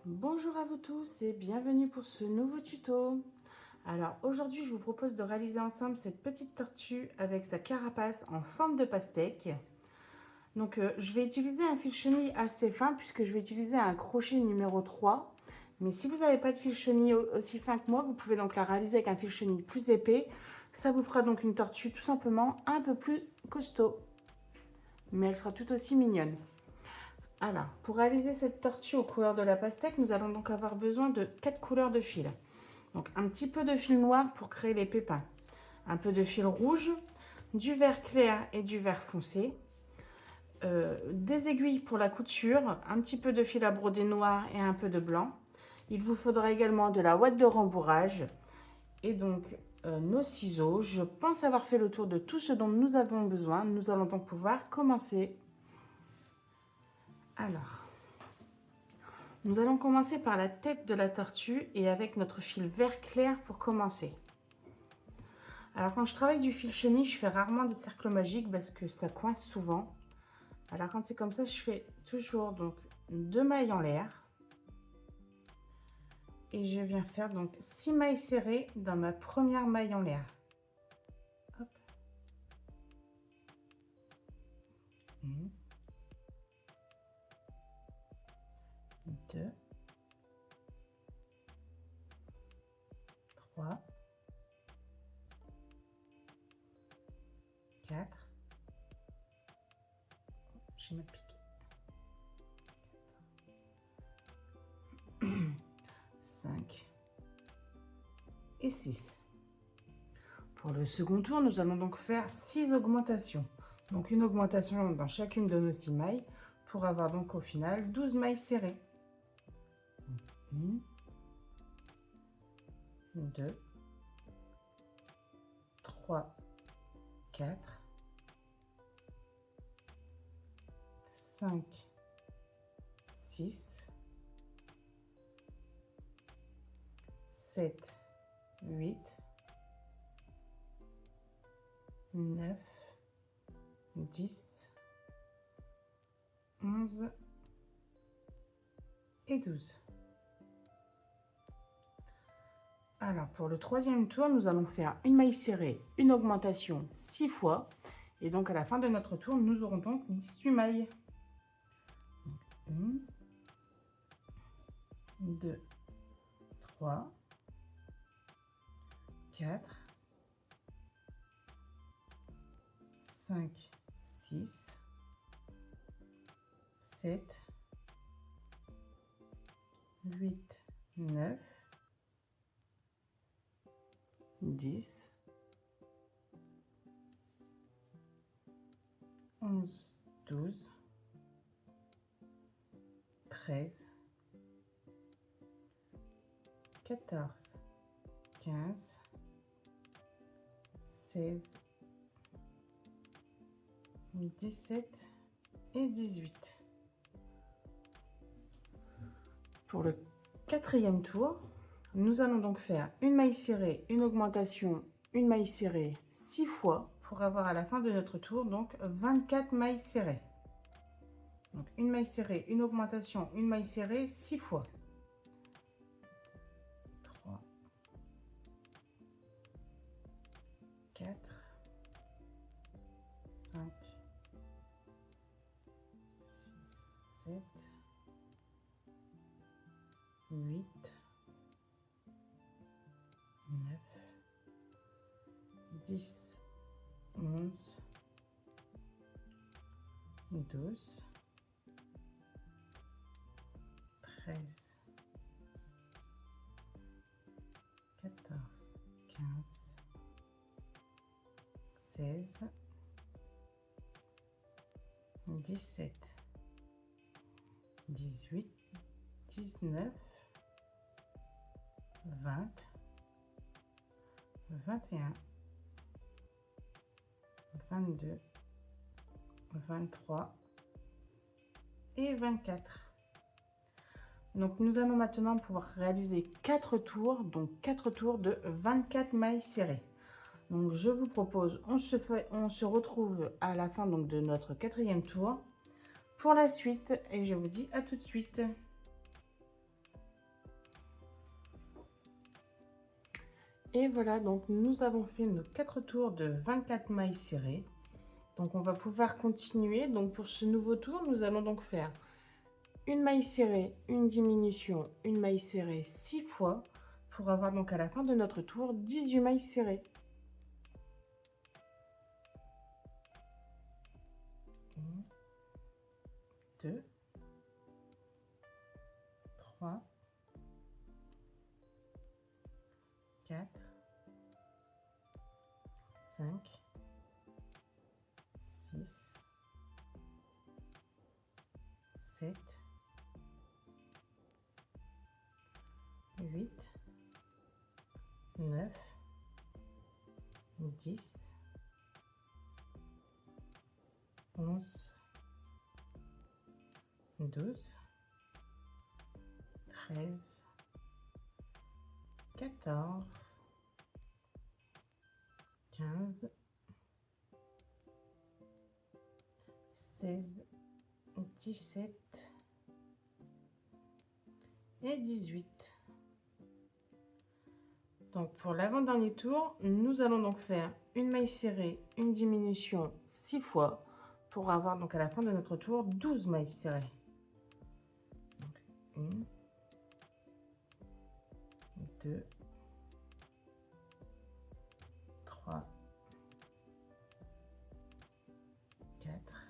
Bonjour à vous tous et bienvenue pour ce nouveau tuto. Alors aujourd'hui je vous propose de réaliser ensemble cette petite tortue avec sa carapace en forme de pastèque. Donc je vais utiliser un fil chenille assez fin puisque je vais utiliser un crochet numéro 3. Mais si vous n'avez pas de fil chenille aussi fin que moi, vous pouvez donc la réaliser avec un fil chenille plus épais. Ça vous fera donc une tortue tout simplement un peu plus costaud. Mais elle sera tout aussi mignonne. Alors, pour réaliser cette tortue aux couleurs de la pastèque, nous allons donc avoir besoin de 4 couleurs de fil. Donc un petit peu de fil noir pour créer les pépins, un peu de fil rouge, du vert clair et du vert foncé, des aiguilles pour la couture, un petit peu de fil à broder noir et un peu de blanc. Il vous faudra également de la ouate de rembourrage et donc nos ciseaux. Je pense avoir fait le tour de tout ce dont nous avons besoin. Nous allons donc pouvoir commencer. Alors, nous allons commencer par la tête de la tortue et avec notre fil vert clair pour commencer. Alors quand je travaille du fil chenille, je fais rarement des cercles magiques parce que ça coince souvent. Alors quand c'est comme ça, je fais toujours donc 2 mailles en l'air. Et je viens faire donc 6 mailles serrées dans ma première maille en l'air. Hop. 1, 2, 3, 4, j'ai ma piqué. 5 et 6. Pour le second tour, nous allons donc faire 6 augmentations. Donc une augmentation dans chacune de nos 6 mailles pour avoir donc au final 12 mailles serrées. 1, 2, 3, 4, 5, 6, 7, 8, 9, 10, 11 et 12. Alors pour le troisième tour, nous allons faire une maille serrée, une augmentation 6 fois. Et donc à la fin de notre tour, nous aurons donc 18 mailles. 1, 2, 3, 4, 5, 6, 7, 8, 9, 10, 11, 12, 13, 14, 15, 16, 17 et 18. Pour le quatrième tour, nous allons donc faire une maille serrée, une augmentation, une maille serrée 6 fois pour avoir à la fin de notre tour donc 24 mailles serrées. Donc une maille serrée, une augmentation, une maille serrée 6 fois. 3, 4, 5, 6, 7, 8, 9, 10, 11, 12, 13, 14, 15, 16, 17, 18, 19, 20, 21, 22, 23 et 24. Donc nous allons maintenant pouvoir réaliser 4 tours, donc 4 tours de 24 mailles serrées. Donc je vous propose, on se retrouve à la fin donc, de notre quatrième tour pour la suite et je vous dis à tout de suite. Et voilà, donc nous avons fait nos 4 tours de 24 mailles serrées. Donc on va pouvoir continuer. Donc pour ce nouveau tour, nous allons donc faire une maille serrée, une diminution, une maille serrée 6 fois pour avoir donc à la fin de notre tour 18 mailles serrées. 1, 2, 3, 4, 5, 6, 7, 8, 9, 10, 11, 12, 13, 14, 15, 16, 17 et 18. Donc pour l'avant-dernier tour, nous allons donc faire une maille serrée, une diminution 6 fois pour avoir donc à la fin de notre tour 12 mailles serrées. Donc 1, 2, 3, 4,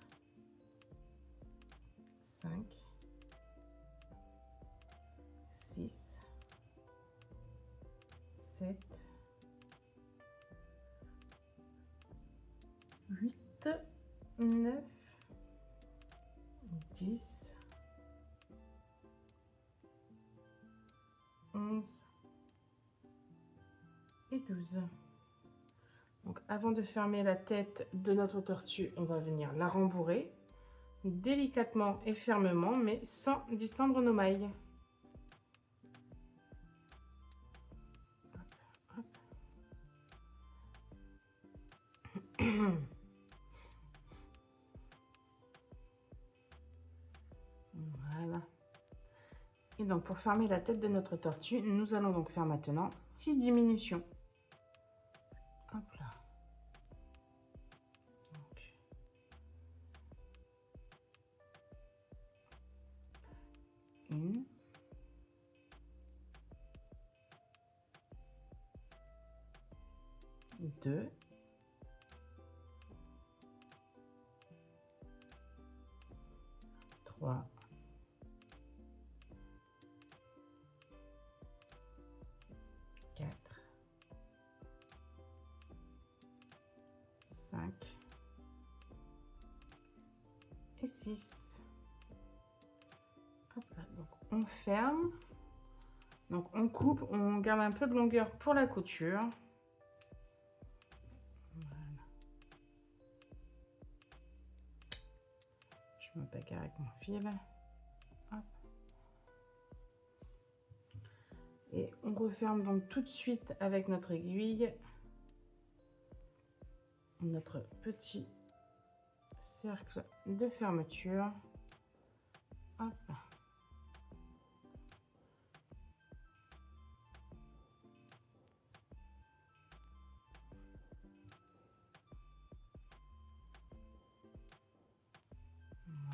5, 6, 7, 8, 9, 10, 11 et 12. Donc avant de fermer la tête de notre tortue, on va venir la rembourrer délicatement et fermement, mais sans distendre nos mailles. Hop, hop. Voilà. Et donc pour fermer la tête de notre tortue, nous allons donc faire maintenant 6 diminutions. Hop là. Donc, 1, 2, 3, 4, 5 et 6. Hop là, donc on ferme. Donc on coupe, on garde un peu de longueur pour la couture. Voilà. Je me bagarre avec mon fil. Hop. Et on referme donc tout de suite avec notre aiguille notre petit cercle de fermeture. Hop.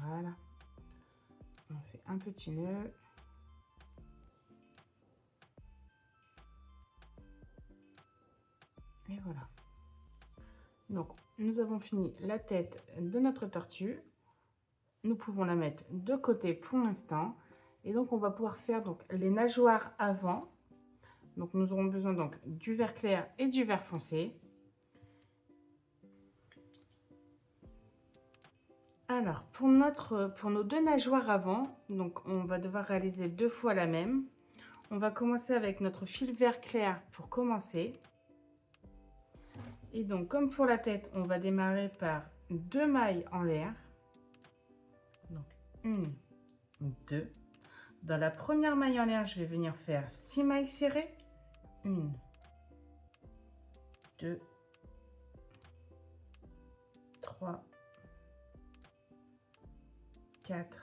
Voilà. On fait un petit nœud. Et voilà. Donc, nous avons fini la tête de notre tortue. Nous pouvons la mettre de côté pour l'instant. Et donc, on va pouvoir faire donc les nageoires avant. Donc, nous aurons besoin donc du vert clair et du vert foncé. Alors, pour nos deux nageoires avant, donc on va devoir réaliser 2 fois la même. On va commencer avec notre fil vert clair pour commencer. Et donc, comme pour la tête, on va démarrer par 2 mailles en l'air. Donc, 1, 2. Dans la première maille en l'air, je vais venir faire 6 mailles serrées. 1, 2, 3, 4,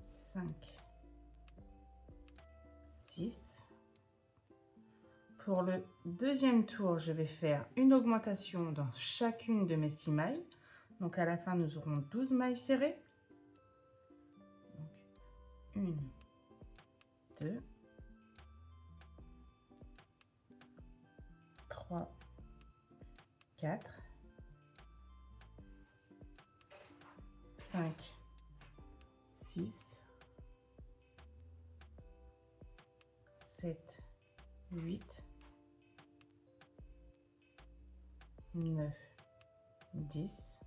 5, 6. Pour le deuxième tour, je vais faire une augmentation dans chacune de mes 6 mailles. Donc à la fin, nous aurons 12 mailles serrées. Donc, 1, 2, 3, 4, 5, 6, 7, 8, 9, 10,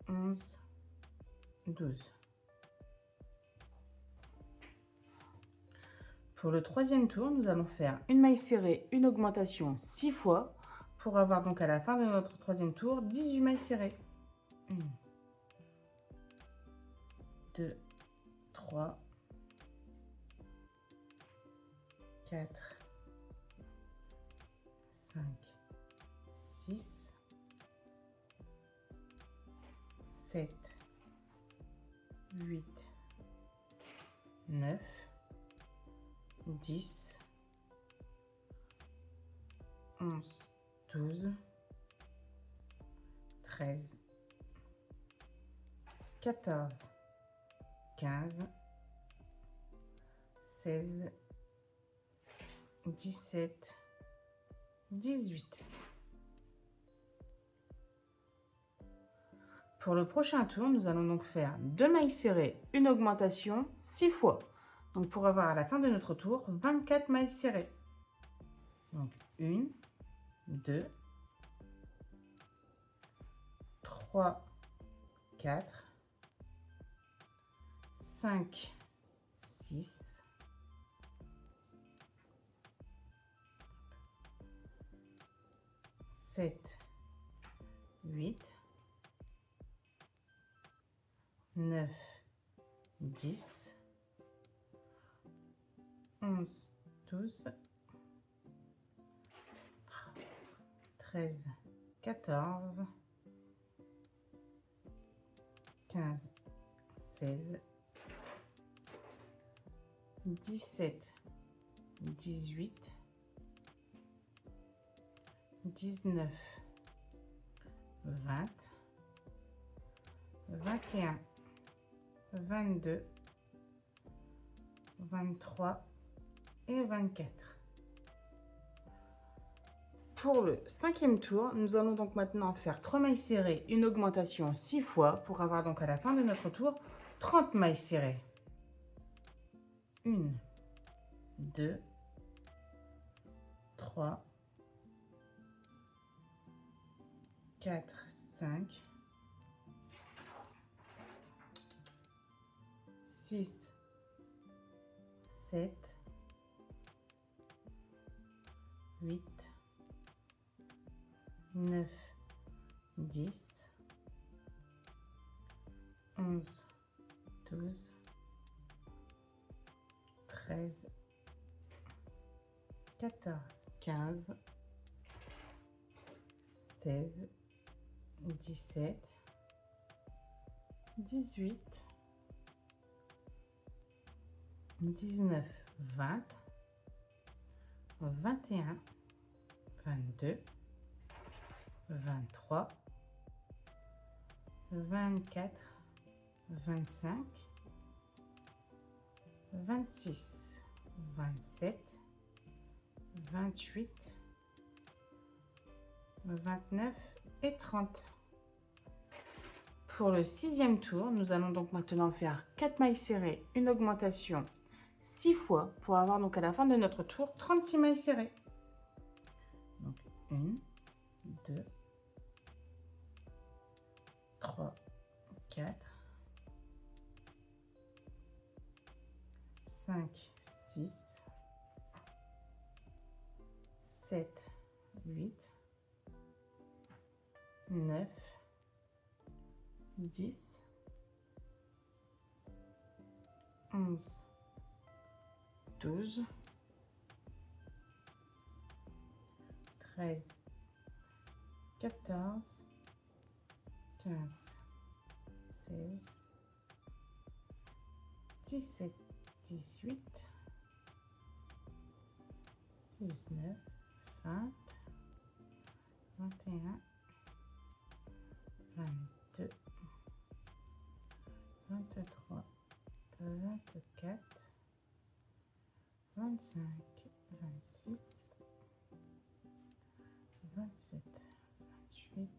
11, 12. Pour le troisième tour, nous allons faire une maille serrée, une augmentation 6 fois pour avoir donc à la fin de notre troisième tour 18 mailles serrées. 1, 2, 3, 4, 5, 6, 7, 8, 9, 10, 11, 12, 13, 14, 15, 16, 17, 18. Pour le prochain tour, nous allons donc faire 2 mailles serrées, une augmentation 6 fois. Donc pour avoir à la fin de notre tour 24 mailles serrées. Donc 1, 2, 3, 4, 5, 6, 7, 8, 9, 10, 11, 12, 13, 14, 15, 16, 17, 18, 19, 20, 21, 22, 23 et 24. Pour le cinquième tour, nous allons donc maintenant faire 3 mailles serrées, une augmentation 6 fois pour avoir donc à la fin de notre tour 30 mailles serrées. 1, 2, 3, 4, 5, 6, 7, 8, 9, 10, 11, 12, 13, 14, 15, 16, 17, 18, 19, 20, 21, 22, 23, 24, 25, 26, 27, 28, 29 et 30. Pour le sixième tour, nous allons donc maintenant faire 4 mailles serrées, une augmentation 6 fois pour avoir donc à la fin de notre tour 36 mailles serrées. Donc 1, 2, 3, 4, 5, 6, 7, 8, 9, 10, 11, 12, 13, 14, 15, 16, 17, 18, 19, 20, 21, 22, 23, 24, 25, 26, 27, 28,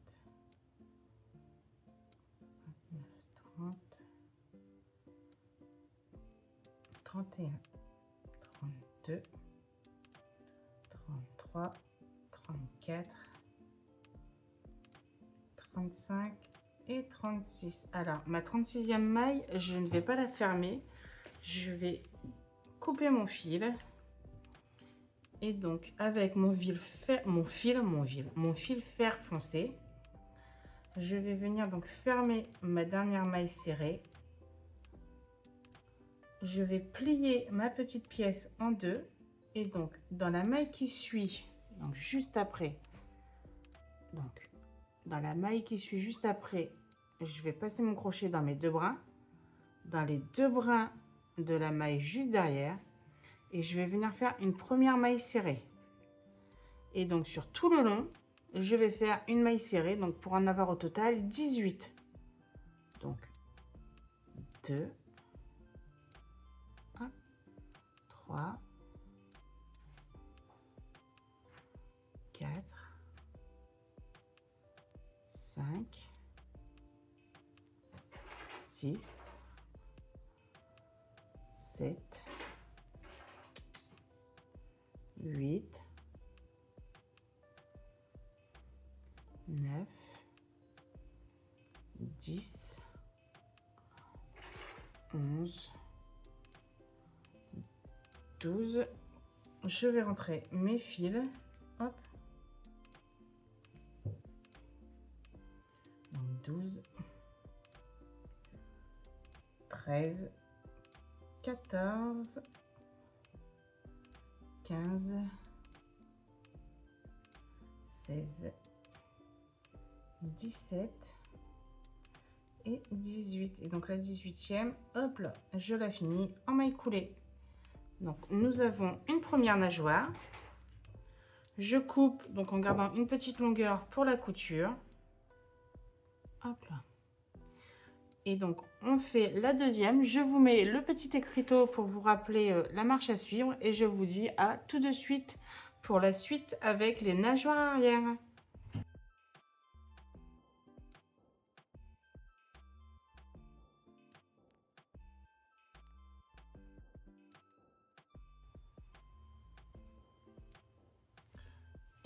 29, 30, 31, 32, 33, 34, 35 et 36. Alors, ma 36e maille, je ne vais pas la fermer. Je vais couper mon fil. Et donc, avec mon fil fer foncé, je vais venir donc fermer ma dernière maille serrée. Je vais plier ma petite pièce en deux. Et donc, dans la maille qui suit, donc juste après, donc dans la maille qui suit juste après, je vais passer mon crochet dans mes deux brins, dans les deux brins de la maille juste derrière, et je vais venir faire une première maille serrée. Et donc sur tout le long, je vais faire une maille serrée, donc pour en avoir au total 18. Donc 2, 1, 3, 4, 5, 6, 7, 8, 9, 10, 11, 12. Je vais rentrer mes fils. Hop. Donc 12, 13, 14, 15, 16, 17 et 18. Et donc la 18e, hop là, je la finis en maille coulée. Donc nous avons une première nageoire. Je coupe donc en gardant une petite longueur pour la couture. Hop là. Et donc on fait la deuxième. Je vous mets le petit écriteau pour vous rappeler la marche à suivre. Et je vous dis à tout de suite pour la suite avec les nageoires arrière.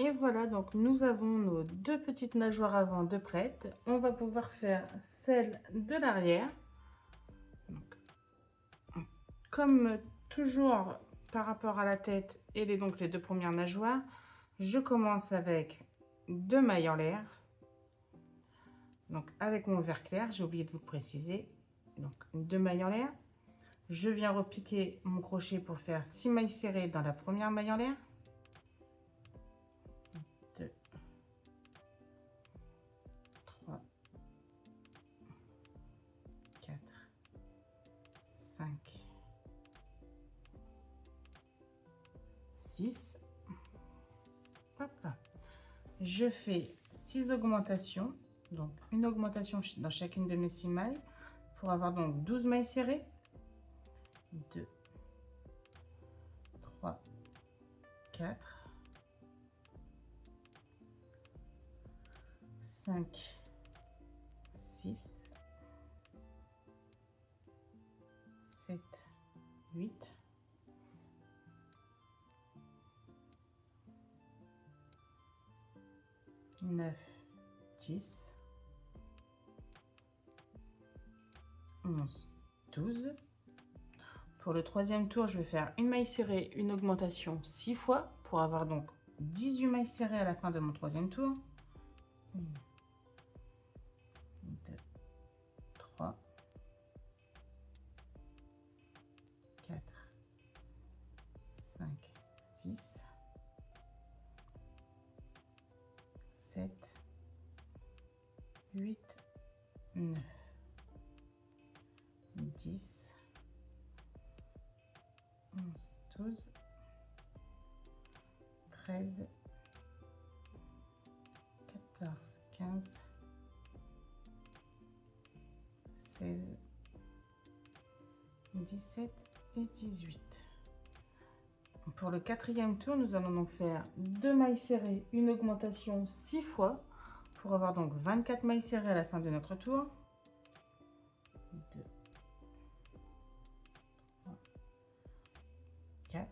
Et voilà, donc nous avons nos deux petites nageoires avant de prêtes. On va pouvoir faire celle de l'arrière. Comme toujours par rapport à la tête et donc les deux premières nageoires, je commence avec 2 mailles en l'air. Donc avec mon vert clair, j'ai oublié de vous le préciser. Donc 2 mailles en l'air. Je viens repiquer mon crochet pour faire 6 mailles serrées dans la première maille en l'air. 2, 3, 4, 5, 6. Hop là. Je fais 6 augmentations, donc une augmentation dans chacune de mes 6 mailles pour avoir donc 12 mailles serrées. 2, 3, 4, 5, 6, 7, 8, 9, 10, 11, 12. Pour le troisième tour, je vais faire une maille serrée, une augmentation 6 fois pour avoir donc 18 mailles serrées à la fin de mon troisième tour. 1, 2, 3, 4, 5, 6, 7, 8, 9, 10, 11, 12, 13, 14, 15, 16, 17 et 18. Pour le quatrième tour, nous allons donc faire 2 mailles serrées, une augmentation 6 fois pour avoir donc 24 mailles serrées à la fin de notre tour. 2, 3, 4,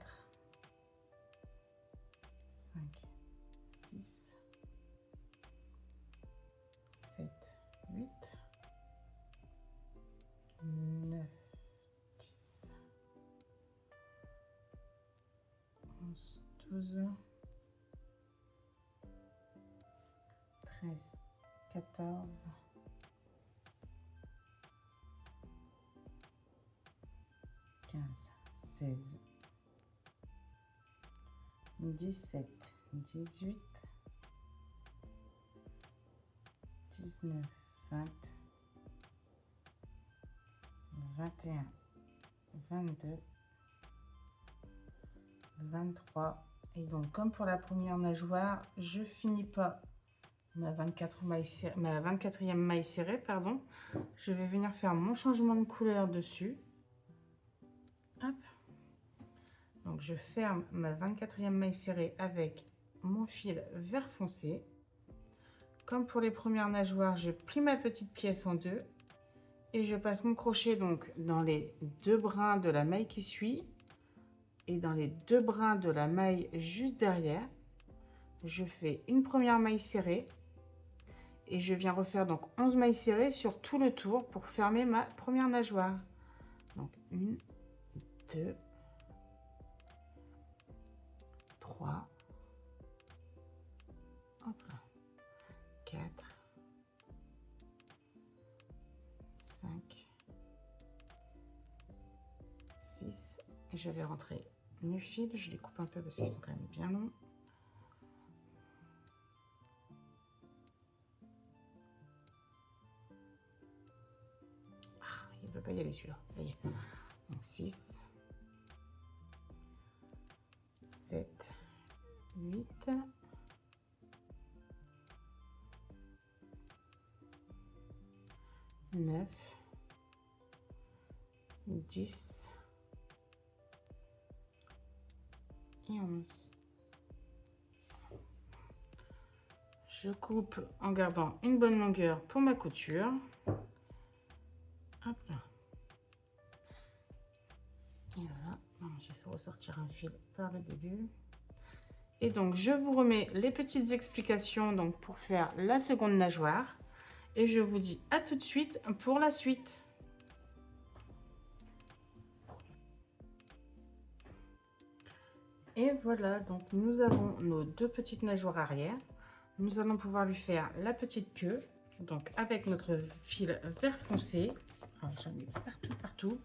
5, 6, 7, 8, 9, 10, 11, 12, 13, 14, 15, 16, 17, 18, 19, 20, 21, 22, 23. Et donc, comme pour la première nageoire, je finis pas ma 24e maille serrée, pardon. Je vais venir faire mon changement de couleur dessus. Hop. Donc, je ferme ma 24e maille serrée avec mon fil vert foncé. Comme pour les premières nageoires, je plie ma petite pièce en deux et je passe mon crochet donc dans les 2 brins de la maille qui suit et dans les 2 brins de la maille juste derrière. Je fais une première maille serrée et je viens refaire donc 11 mailles serrées sur tout le tour pour fermer ma première nageoire. Donc 1, 2, 3, hop là, 4, 5, 6, et je vais rentrer mes fils, je les coupe un peu parce qu'ils sont quand même bien longs. Ah, il ne veut pas y aller celui-là, ça y est. Donc 6, 7, 8, 9, 10 et 11. Je coupe en gardant une bonne longueur pour ma couture. Hop là. Et voilà. J'ai fait ressortir un fil par le début. Et donc, je vous remets les petites explications donc, pour faire la seconde nageoire. Et je vous dis à tout de suite pour la suite. Et voilà, donc nous avons nos 2 petites nageoires arrière. Nous allons pouvoir lui faire la petite queue, donc avec notre fil vert foncé. J'en ai partout.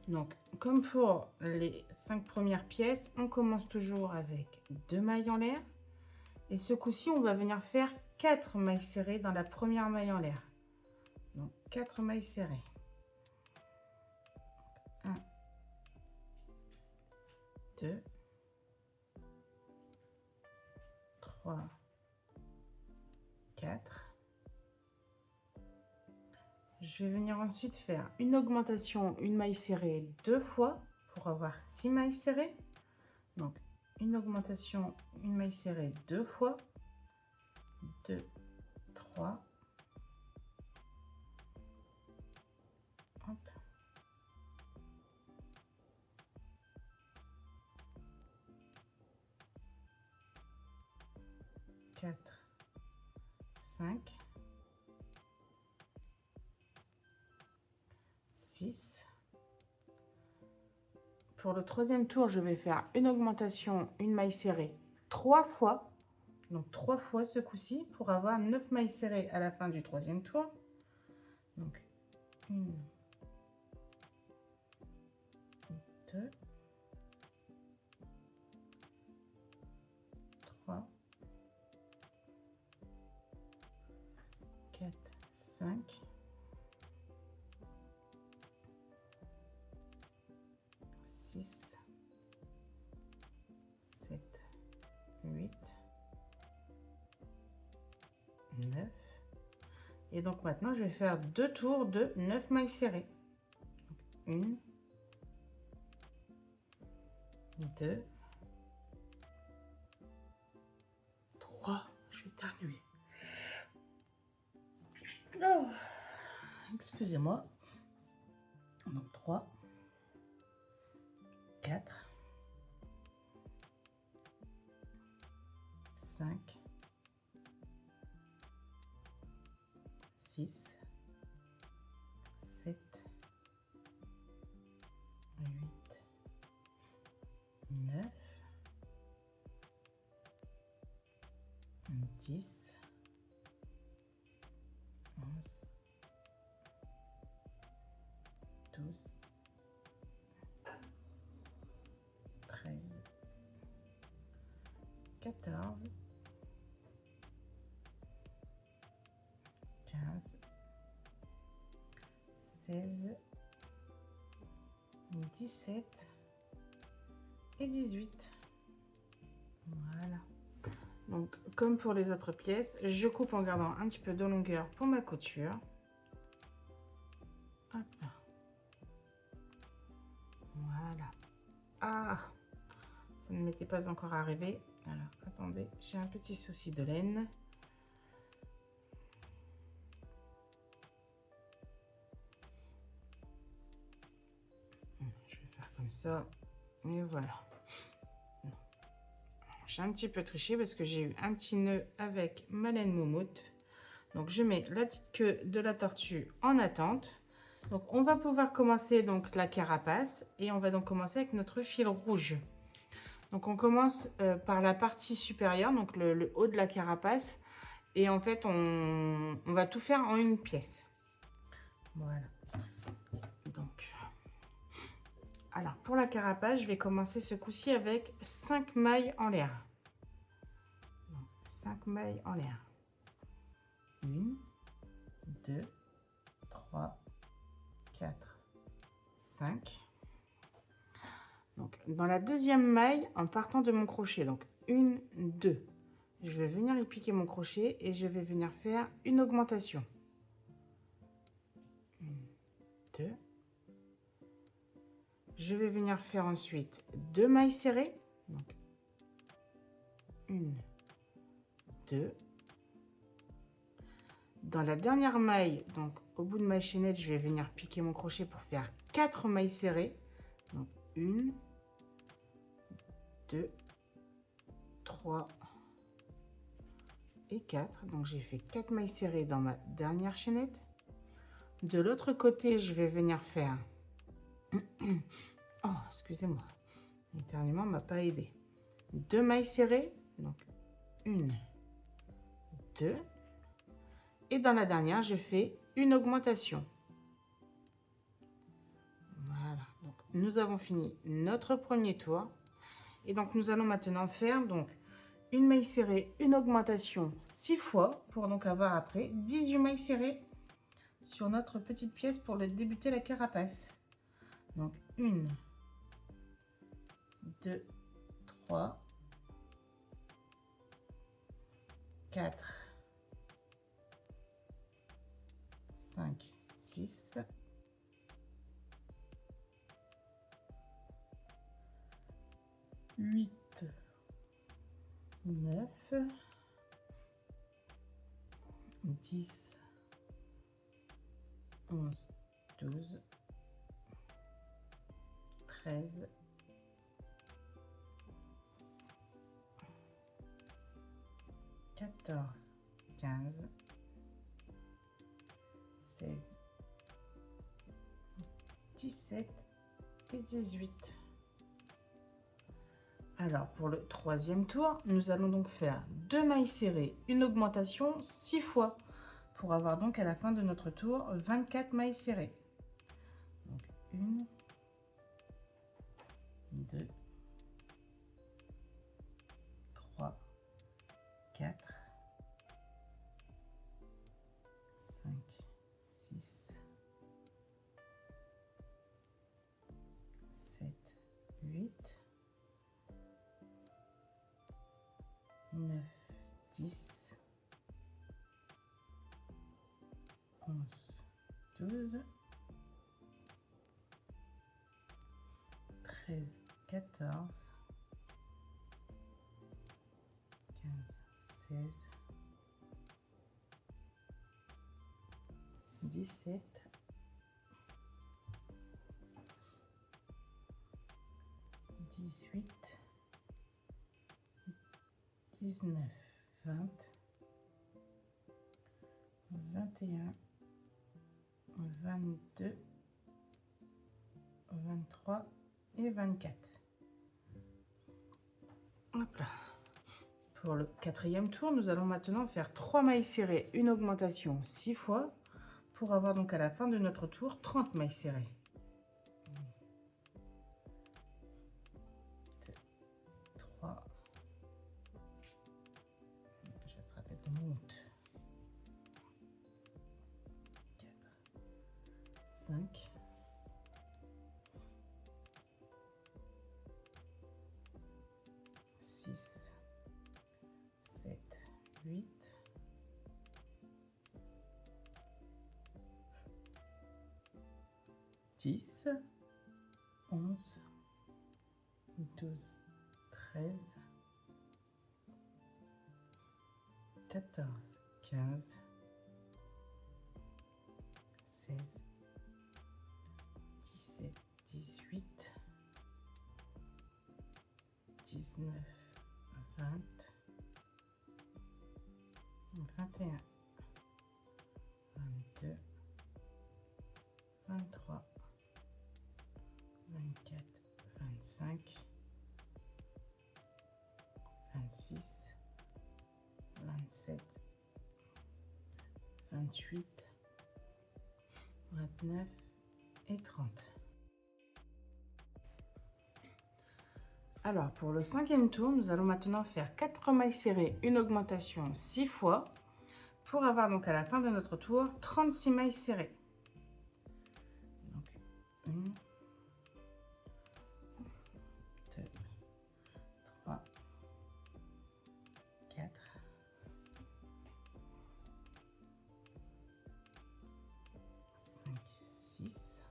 Donc, comme pour les 5 premières pièces, on commence toujours avec 2 mailles en l'air. Et ce coup-ci, on va venir faire 4 mailles serrées dans la première maille en l'air. Donc, 4 mailles serrées. 1, 2, 3, 4. Je vais venir ensuite faire une augmentation, une maille serrée 2 fois pour avoir 6 mailles serrées. Donc, une augmentation, une maille serrée 2 fois. 2, 3. Hop. 4, 5, 6. Pour le troisième tour, je vais faire une augmentation, une maille serrée 3 fois. Donc 3 fois ce coup-ci pour avoir 9 mailles serrées à la fin du troisième tour. Donc 1, 2, 3, 4, 5, 6, 7, 8, Et donc maintenant, je vais faire 2 tours de 9 mailles serrées. Donc, 1, 2, 3. Je vais éternuer. Oh, excusez-moi. Donc 3, 4, 5, 6, 7, 8, 9, 10, 11, 12, 13, 14, 15, 16, 17 et 18. Voilà. Donc, comme pour les autres pièces, je coupe en gardant un petit peu de longueur pour ma couture. Hop là. Voilà. Ah, ça ne m'était pas encore arrivé. Alors, attendez, j'ai un petit souci de laine. Je vais faire comme ça. Et voilà. J'ai un petit peu triché parce que j'ai eu un petit nœud avec ma laine moumoute. Donc, je mets la petite queue de la tortue en attente. Donc, on va pouvoir commencer donc la carapace et on va donc commencer avec notre fil rouge. Donc, on commence par la partie supérieure, donc le haut de la carapace. Et en fait, on va tout faire en une pièce. Voilà. Donc, alors pour la carapace, je vais commencer ce coup-ci avec 5 mailles en l'air. 5 mailles en l'air. 1, 2, 3, 4, 5. Donc, dans la deuxième maille, en partant de mon crochet, donc 1, 2, je vais venir y piquer mon crochet et je vais venir faire une augmentation. 1, 2. Je vais venir faire ensuite 2 mailles serrées. Donc, 1, 2. Dans la dernière maille, donc au bout de ma chaînette, je vais venir piquer mon crochet pour faire 4 mailles serrées. Donc 1, 2, 3 et 4. Donc j'ai fait 4 mailles serrées dans ma dernière chaînette. De l'autre côté, je vais venir faire... Oh, excusez-moi. L'éternuement ne m'a pas aidé. 2 mailles serrées. Donc 1, 2. Et dans la dernière, je fais une augmentation. Voilà. Donc, nous avons fini notre premier tour. Et donc, nous allons maintenant faire donc une maille serrée, une augmentation 6 fois pour donc avoir après 18 mailles serrées sur notre petite pièce pour débuter la carapace. Donc, 1, 2, 3, 4, 5, 6, 8, 9, 10, 11, 12, 13, 14, 15, 16, 17 et 18. Alors, pour le troisième tour, nous allons donc faire 2 mailles serrées, une augmentation 6 fois, pour avoir donc à la fin de notre tour 24 mailles serrées. Donc, 1, 2, 3, 4, 5, 6, 7, 8, 9, 10, 12, 13, 14, 15, 16, 17, 18, 19, 20, 21, 22, 23 et 24. Hop là. Pour le quatrième tour, nous allons maintenant faire 3 mailles serrées, une augmentation 6 fois, pour avoir donc à la fin de notre tour 30 mailles serrées. 2, 3, j'attrape et monte. 4, 5, 6, 7, 8, 10, 11, 12, 13, 14, 15, 16, 17, 18, 19, 20, 21, 22, 23, 24, 25, 26, 27, 28, 29 et 30. Alors, pour le cinquième tour, nous allons maintenant faire 4 mailles serrées, une augmentation 6 fois, pour avoir donc à la fin de notre tour 36 mailles serrées. Donc, 1, 2, 3, 4, 5, 6,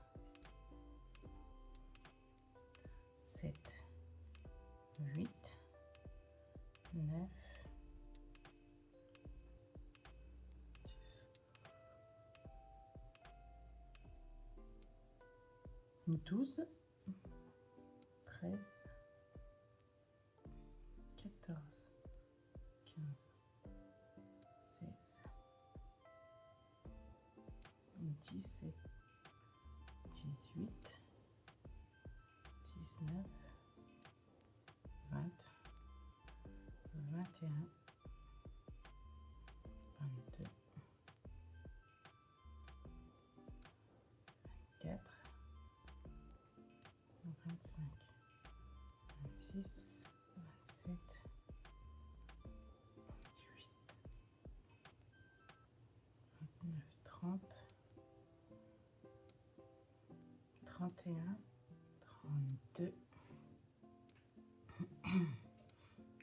7, 8, 9, 10, 12, 13, 14, 15, 16, 17, 18, 19, 20, 21, 22, 24, 25, 26, 27, 28, 29, 30, 31, 32,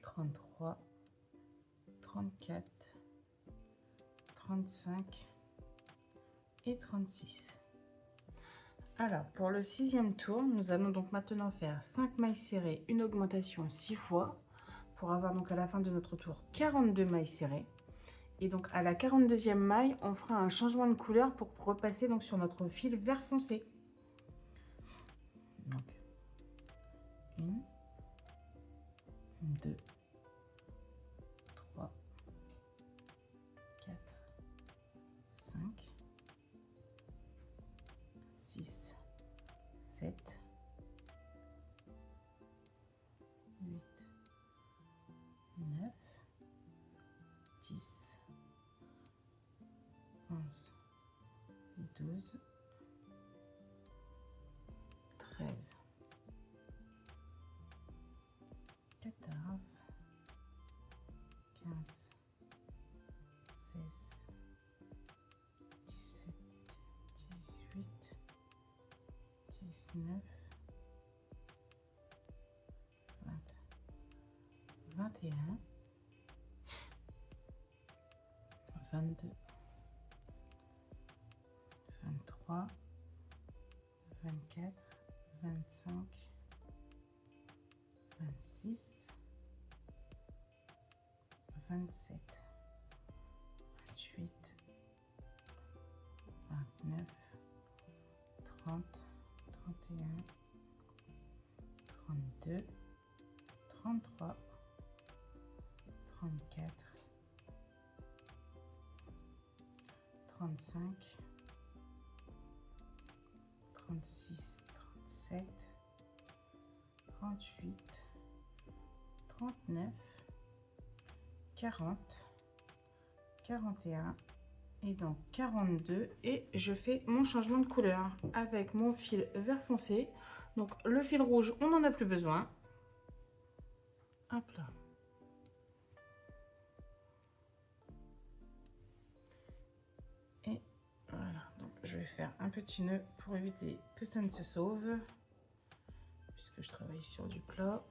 33, 34, 35 et 36. Alors, pour le sixième tour, nous allons donc maintenant faire 5 mailles serrées, une augmentation 6 fois, pour avoir donc à la fin de notre tour 42 mailles serrées. Et donc à la 42e maille, on fera un changement de couleur pour repasser donc sur notre fil vert foncé. Donc, 1, 2, 3, 4, 5, 6, 7, 8, 9, 10, 11, 12, 13, 14, 15, 16, 17, 18, 19, 20, 21, 22, 23, 23, 24, 25, 26, 27, 28, 29, 30, 31, 32, 33, 34, 35, 36, 37, 38, 39, 40, 41 et donc 42, et je fais mon changement de couleur avec mon fil vert foncé. Donc le fil rouge, on n'en a plus besoin. Hop là. Et voilà, donc je vais faire un petit nœud pour éviter que ça ne se sauve, puisque je travaille sur du plat.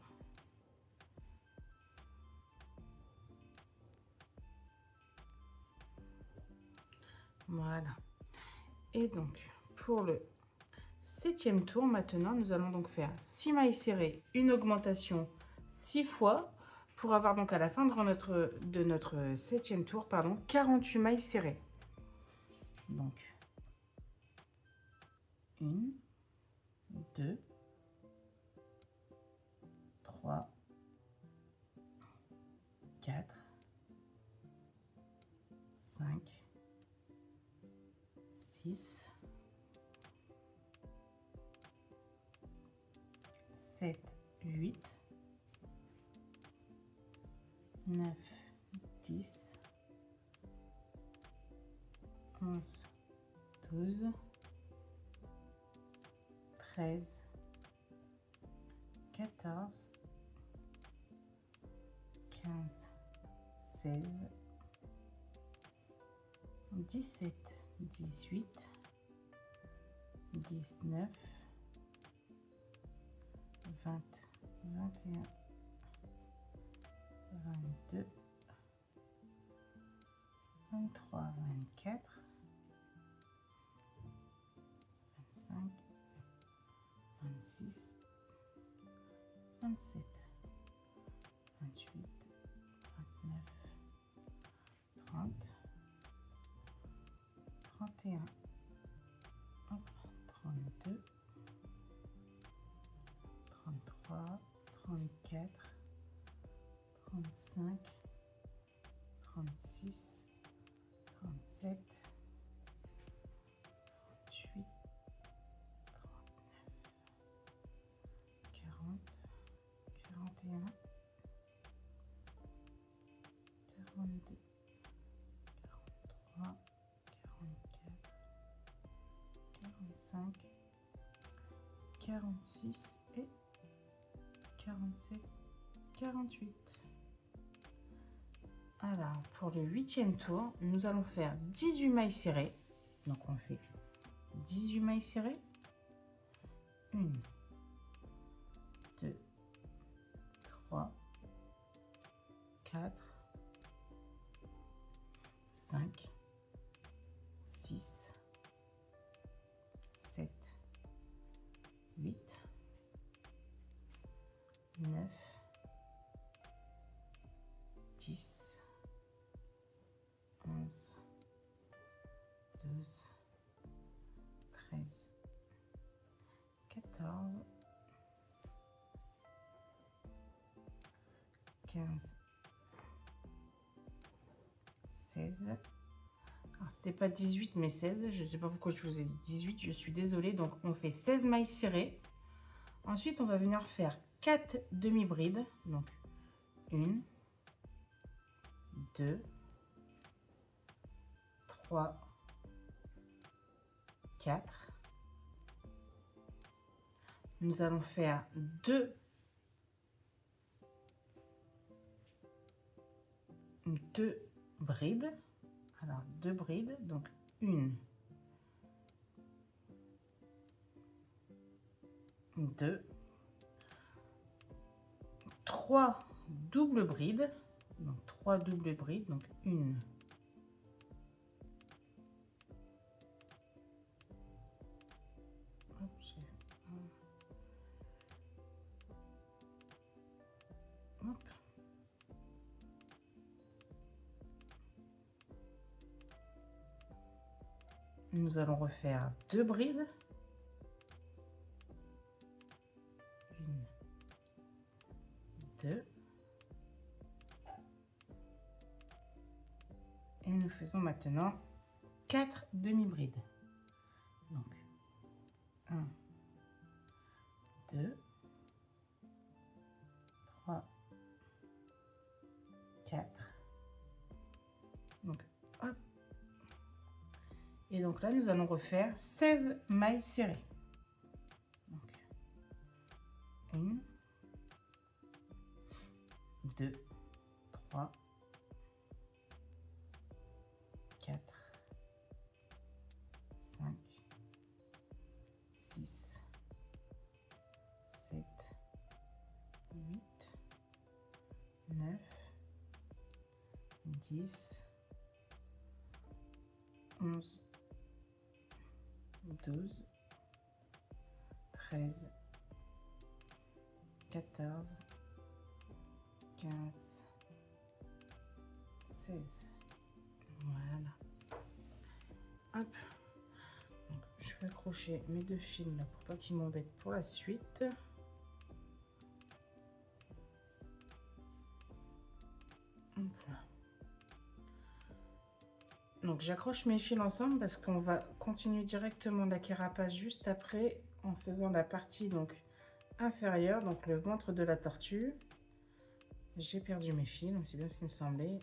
Voilà. Et donc pour le 7e tour, maintenant nous allons donc faire 6 mailles serrées, une augmentation 6 fois, pour avoir donc à la fin de notre 7e tour, pardon, 48 mailles serrées. Donc 1, 2, 3, 4, 5, 6, 7, 8, 9, 10, 11, 12, 13, 14, 15, 16, 17, 18, 19, 20, 21, 22, 23, 24, 25, 26, 27, 28, 29, 30, 31, 32, 33, 34, 35, 36, 37, 38, 39, 40, 41, 42, 43, 44, 45, 46 et 47, 48. Alors, pour le 8e tour, nous allons faire 18 mailles serrées. Donc, on fait 18 mailles serrées. 1, 2, 3, 4, 5, 6, 7, 8, 9, 10, 11, 12, 13, 14, 15, 16. Alors, c'était pas 18 mais 16. Je sais pas pourquoi je vous ai dit 18. Je suis désolée. Donc, on fait 16 mailles serrées. Ensuite, on va venir faire 4 demi-brides. Donc, 1, 2, 3, 4. Nous allons faire 2 brides. Alors, 2 brides. Donc, 1, 2, 3 doubles brides. Donc, 3 doubles brides. Donc, 1, nous allons refaire 2 brides. 1, 2. Et nous faisons maintenant 4 demi-brides. Donc 1, 2, 3, 4. Donc hop. Et donc là, nous allons refaire 16 mailles serrées. Donc 1, 2, 3, 4, 5, 6, 7, 8, 9, 10, 11, 12, 13, 14, 15, 16. Voilà. Hop. Donc, je vais accrocher mes 2 fils là pour pas qu'ils m'embêtent pour la suite. Voilà. Donc j'accroche mes fils ensemble parce qu'on va continuer directement la carapace juste après en faisant la partie donc inférieure, donc le ventre de la tortue. J'ai perdu mes fils, donc c'est bien ce qui me semblait.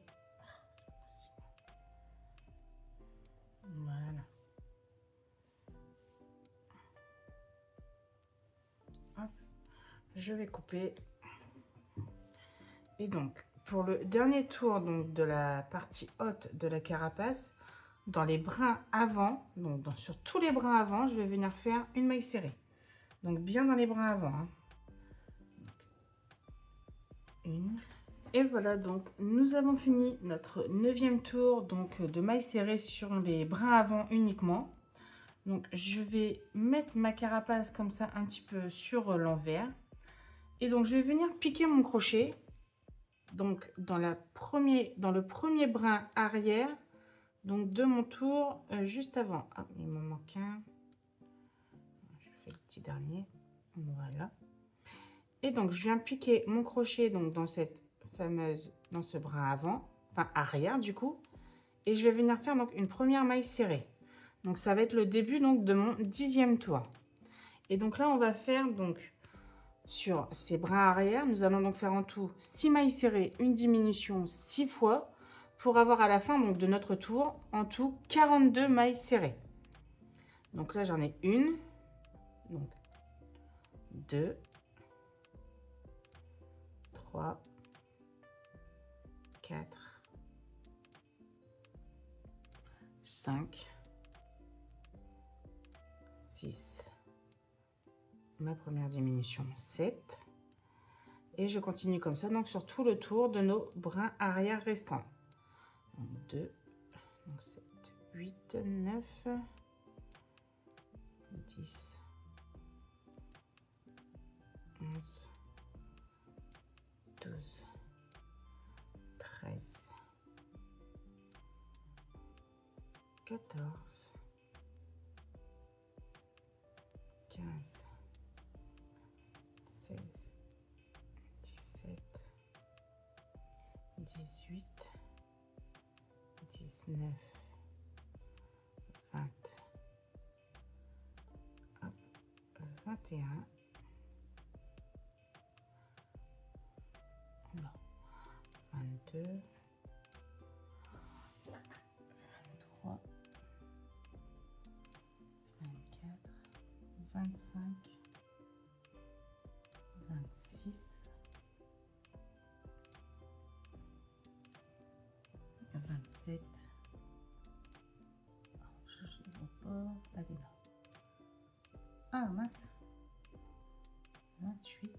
Voilà. Hop. Je vais couper. Et donc pour le dernier tour donc de la partie haute de la carapace, dans les brins avant, donc sur tous les brins avant, je vais venir faire une maille serrée. Donc bien dans les brins avant. Hein. Une. Et voilà, donc nous avons fini notre 9e tour donc de maille serrée sur les brins avant uniquement. Donc je vais mettre ma carapace comme ça un petit peu sur l'envers. Et donc je vais venir piquer mon crochet. Donc dans le premier brin arrière, donc de mon tour juste avant. Ah, il m'en manque un. Je fais le petit dernier. Voilà. Et donc je viens piquer mon crochet donc dans ce brin avant, enfin arrière du coup. Et je vais venir faire donc une première maille serrée. Donc ça va être le début donc de mon 10e tour. Et donc là on va faire donc sur ces brins arrière, nous allons donc faire en tout 6 mailles serrées, une diminution 6 fois pour avoir à la fin donc de notre tour en tout 42 mailles serrées. Donc là j'en ai une, donc 2, 3, 4, 5, 6, ma première diminution 7, et je continue comme ça donc sur tout le tour de nos brins arrière restants. 2, 7, 8, 9, 10, 11, 12, 13, 14, 15, 16, 17, 18, 19, 20, hop, 21, 22, 23, 24, 25, 26, 27, je ne vois pas, elle est là. Ah mince, 28,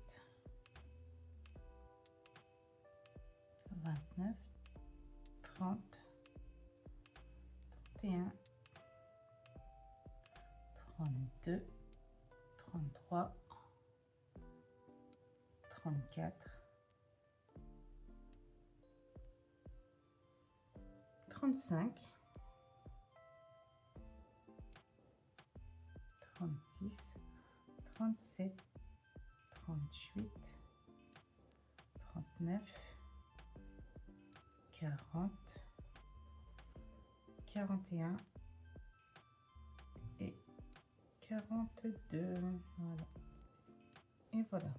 29, 30, 31, 32, 33, 34, 35, 37, 38, 39, 40, 41 et 42. Voilà. Et voilà.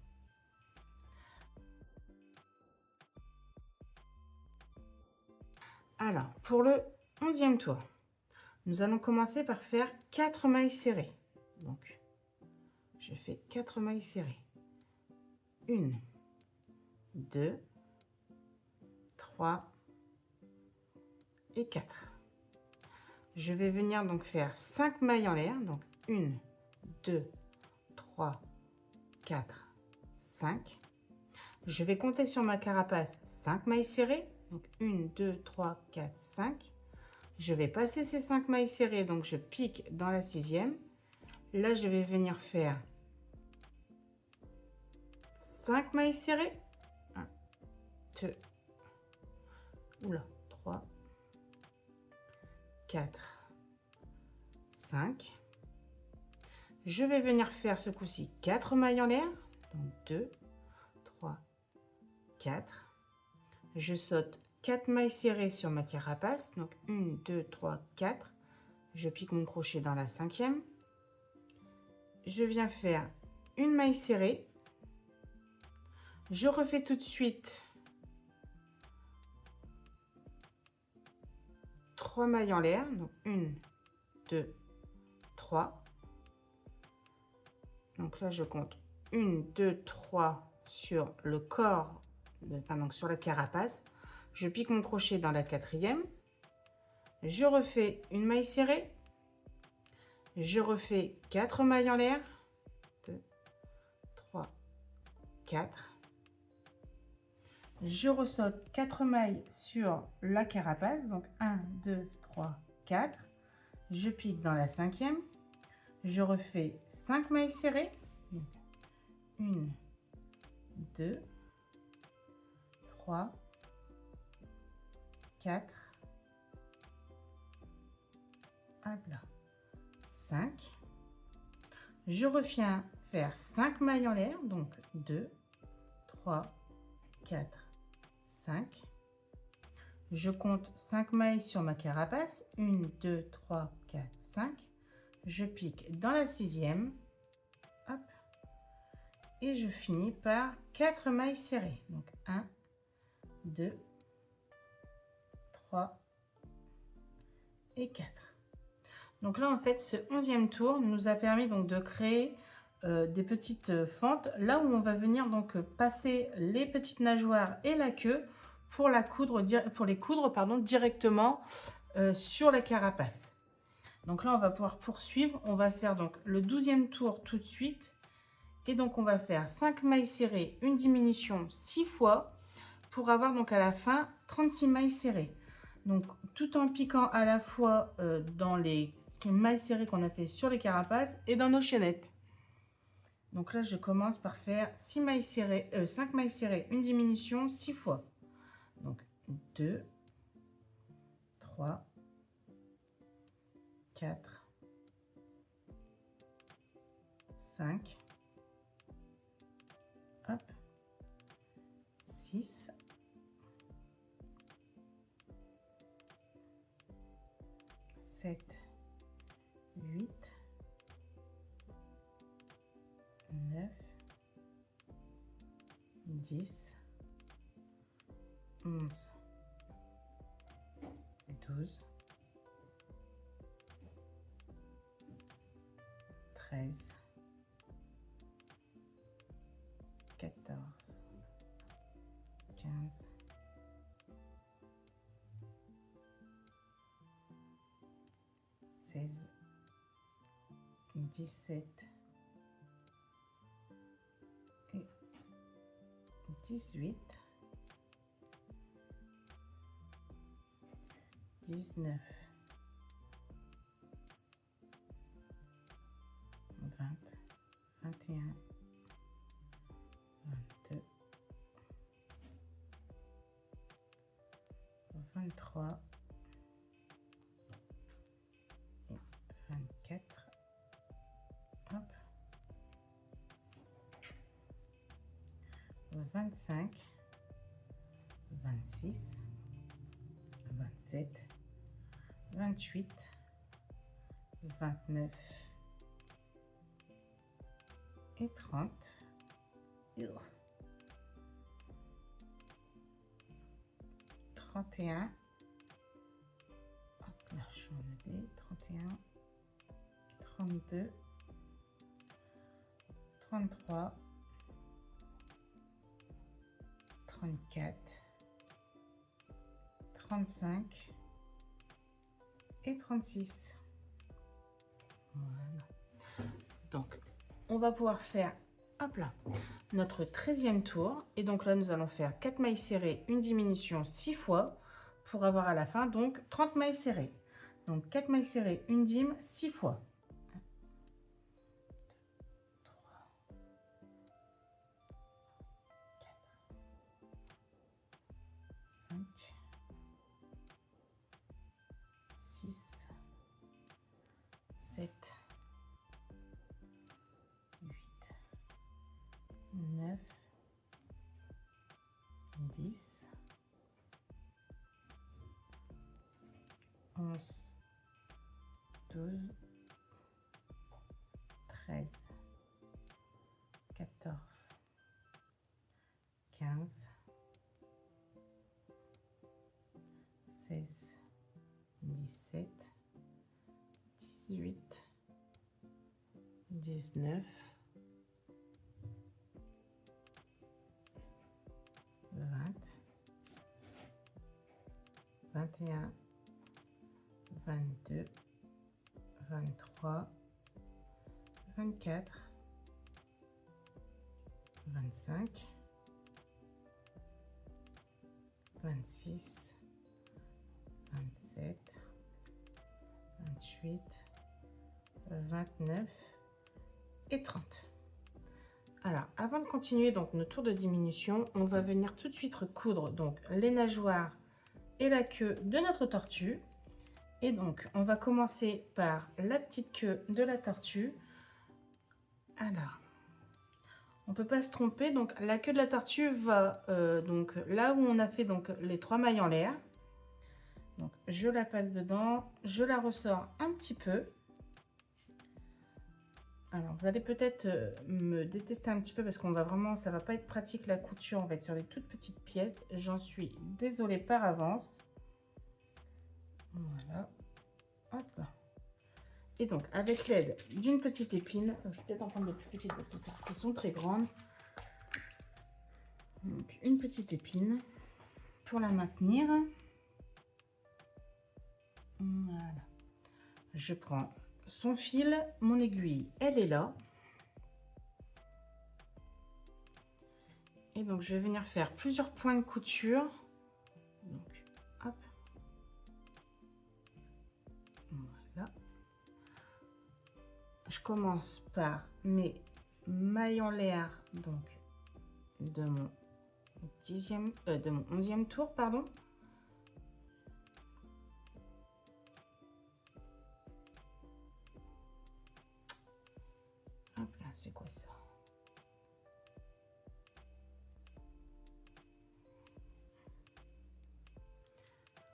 Alors, pour le 11e tour, nous allons commencer par faire 4 mailles serrées. Donc, je fais 4 mailles serrées. 1, 2, 3 et 4. Je vais venir donc faire 5 mailles en l'air. Donc, 1, 2, 3, 4, 5. Je vais compter sur ma carapace 5 mailles serrées. Donc, 1, 2, 3, 4, 5. Je vais passer ces 5 mailles serrées. Donc, je pique dans la 6e. Là, je vais venir faire 5 mailles serrées. 1, 2, oula, 3, 4, 5. Je vais venir faire ce coup-ci 4 mailles en l'air. Donc 2, 3, 4. Je saute 4 mailles serrées sur ma carapace. Donc 1, 2, 3, 4. Je pique mon crochet dans la 5e. Je viens faire une maille serrée. Je refais tout de suite 3 mailles en l'air. Donc 1, 2, 3. Donc là, je compte 1, 2, 3 sur le corps, enfin donc sur la carapace. Je pique mon crochet dans la 4e. Je refais une maille serrée. Je refais 4 mailles en l'air. 2, 3, 4. Je ressaute 4 mailles sur la carapace. Donc 1, 2, 3, 4. Je pique dans la 5e. Je refais 5 mailles serrées. 1, 2, 3, 4. Hop là. 5. Je reviens faire 5 mailles en l'air. Donc 2, 3, 4, 5. Je compte 5 mailles sur ma carapace. 1, 2, 3, 4, 5. Je pique dans la 6e. Hop. Et je finis par 4 mailles serrées. Donc 1, 2, 3 et 4. Donc là, en fait, ce 11e tour nous a permis donc de créer des petites fentes. Là où on va venir donc passer les petites nageoires et la queue pour les coudre directement sur la carapace. Donc là, on va pouvoir poursuivre. On va faire donc le 12e tour tout de suite. Et donc, on va faire 5 mailles serrées, une diminution 6 fois pour avoir donc à la fin 36 mailles serrées. Donc, tout en piquant à la fois dans les mailles serrées qu'on a fait sur les carapaces et dans nos chaînettes. Donc là, je commence par faire 5 mailles serrées, une diminution 6 fois. Donc 2, 3, 4, 5, hop, 6, 7, 8, 9, 10, 11, 12, 13, 14, 15, 16, 17 et 18, 19, 20, 21, 22, 23 et 24. Hop. 25, 26, 27, 28, 29 et 30. 31. Hop là, je suis en aider. 31, 32, 33, 34, 35 et 36. Voilà. Donc, on va pouvoir faire, hop là, notre 13e tour. Et donc là, nous allons faire 4 mailles serrées, une diminution 6 fois pour avoir à la fin donc 30 mailles serrées. Donc 4 mailles serrées, une dim 6 fois. 5, 6, 7, 8, 9, 10, 11, 12, 13, 14, 15, 16, 17, 18, 19, 20, 21, 22, 23, 24, 25, 26, 27, 28, 29 et 30. Alors, avant de continuer donc nos tours de diminution, on va venir tout de suite recoudre donc les nageoires et la queue de notre tortue. Et donc, on va commencer par la petite queue de la tortue. Alors, on peut pas se tromper. Donc, la queue de la tortue va donc là où on a fait donc les 3 mailles en l'air. Donc, je la passe dedans, je la ressors un petit peu. Alors, vous allez peut-être me détester un petit peu parce qu'on va vraiment, ça va pas être pratique la couture. On va être sur des toutes petites pièces. J'en suis désolée par avance. Voilà. Hop. Et donc, avec l'aide d'une petite épine, je vais peut-être en prendre de plus petites parce que celles-ci sont très grandes. Donc, une petite épine pour la maintenir. Voilà. Je prends son fil, mon aiguille, elle est là. Et donc, je vais venir faire plusieurs points de couture. Donc, hop. Voilà. Je commence par mes mailles en l'air, donc de mon 11e tour, pardon. Hop là, c'est quoi ça?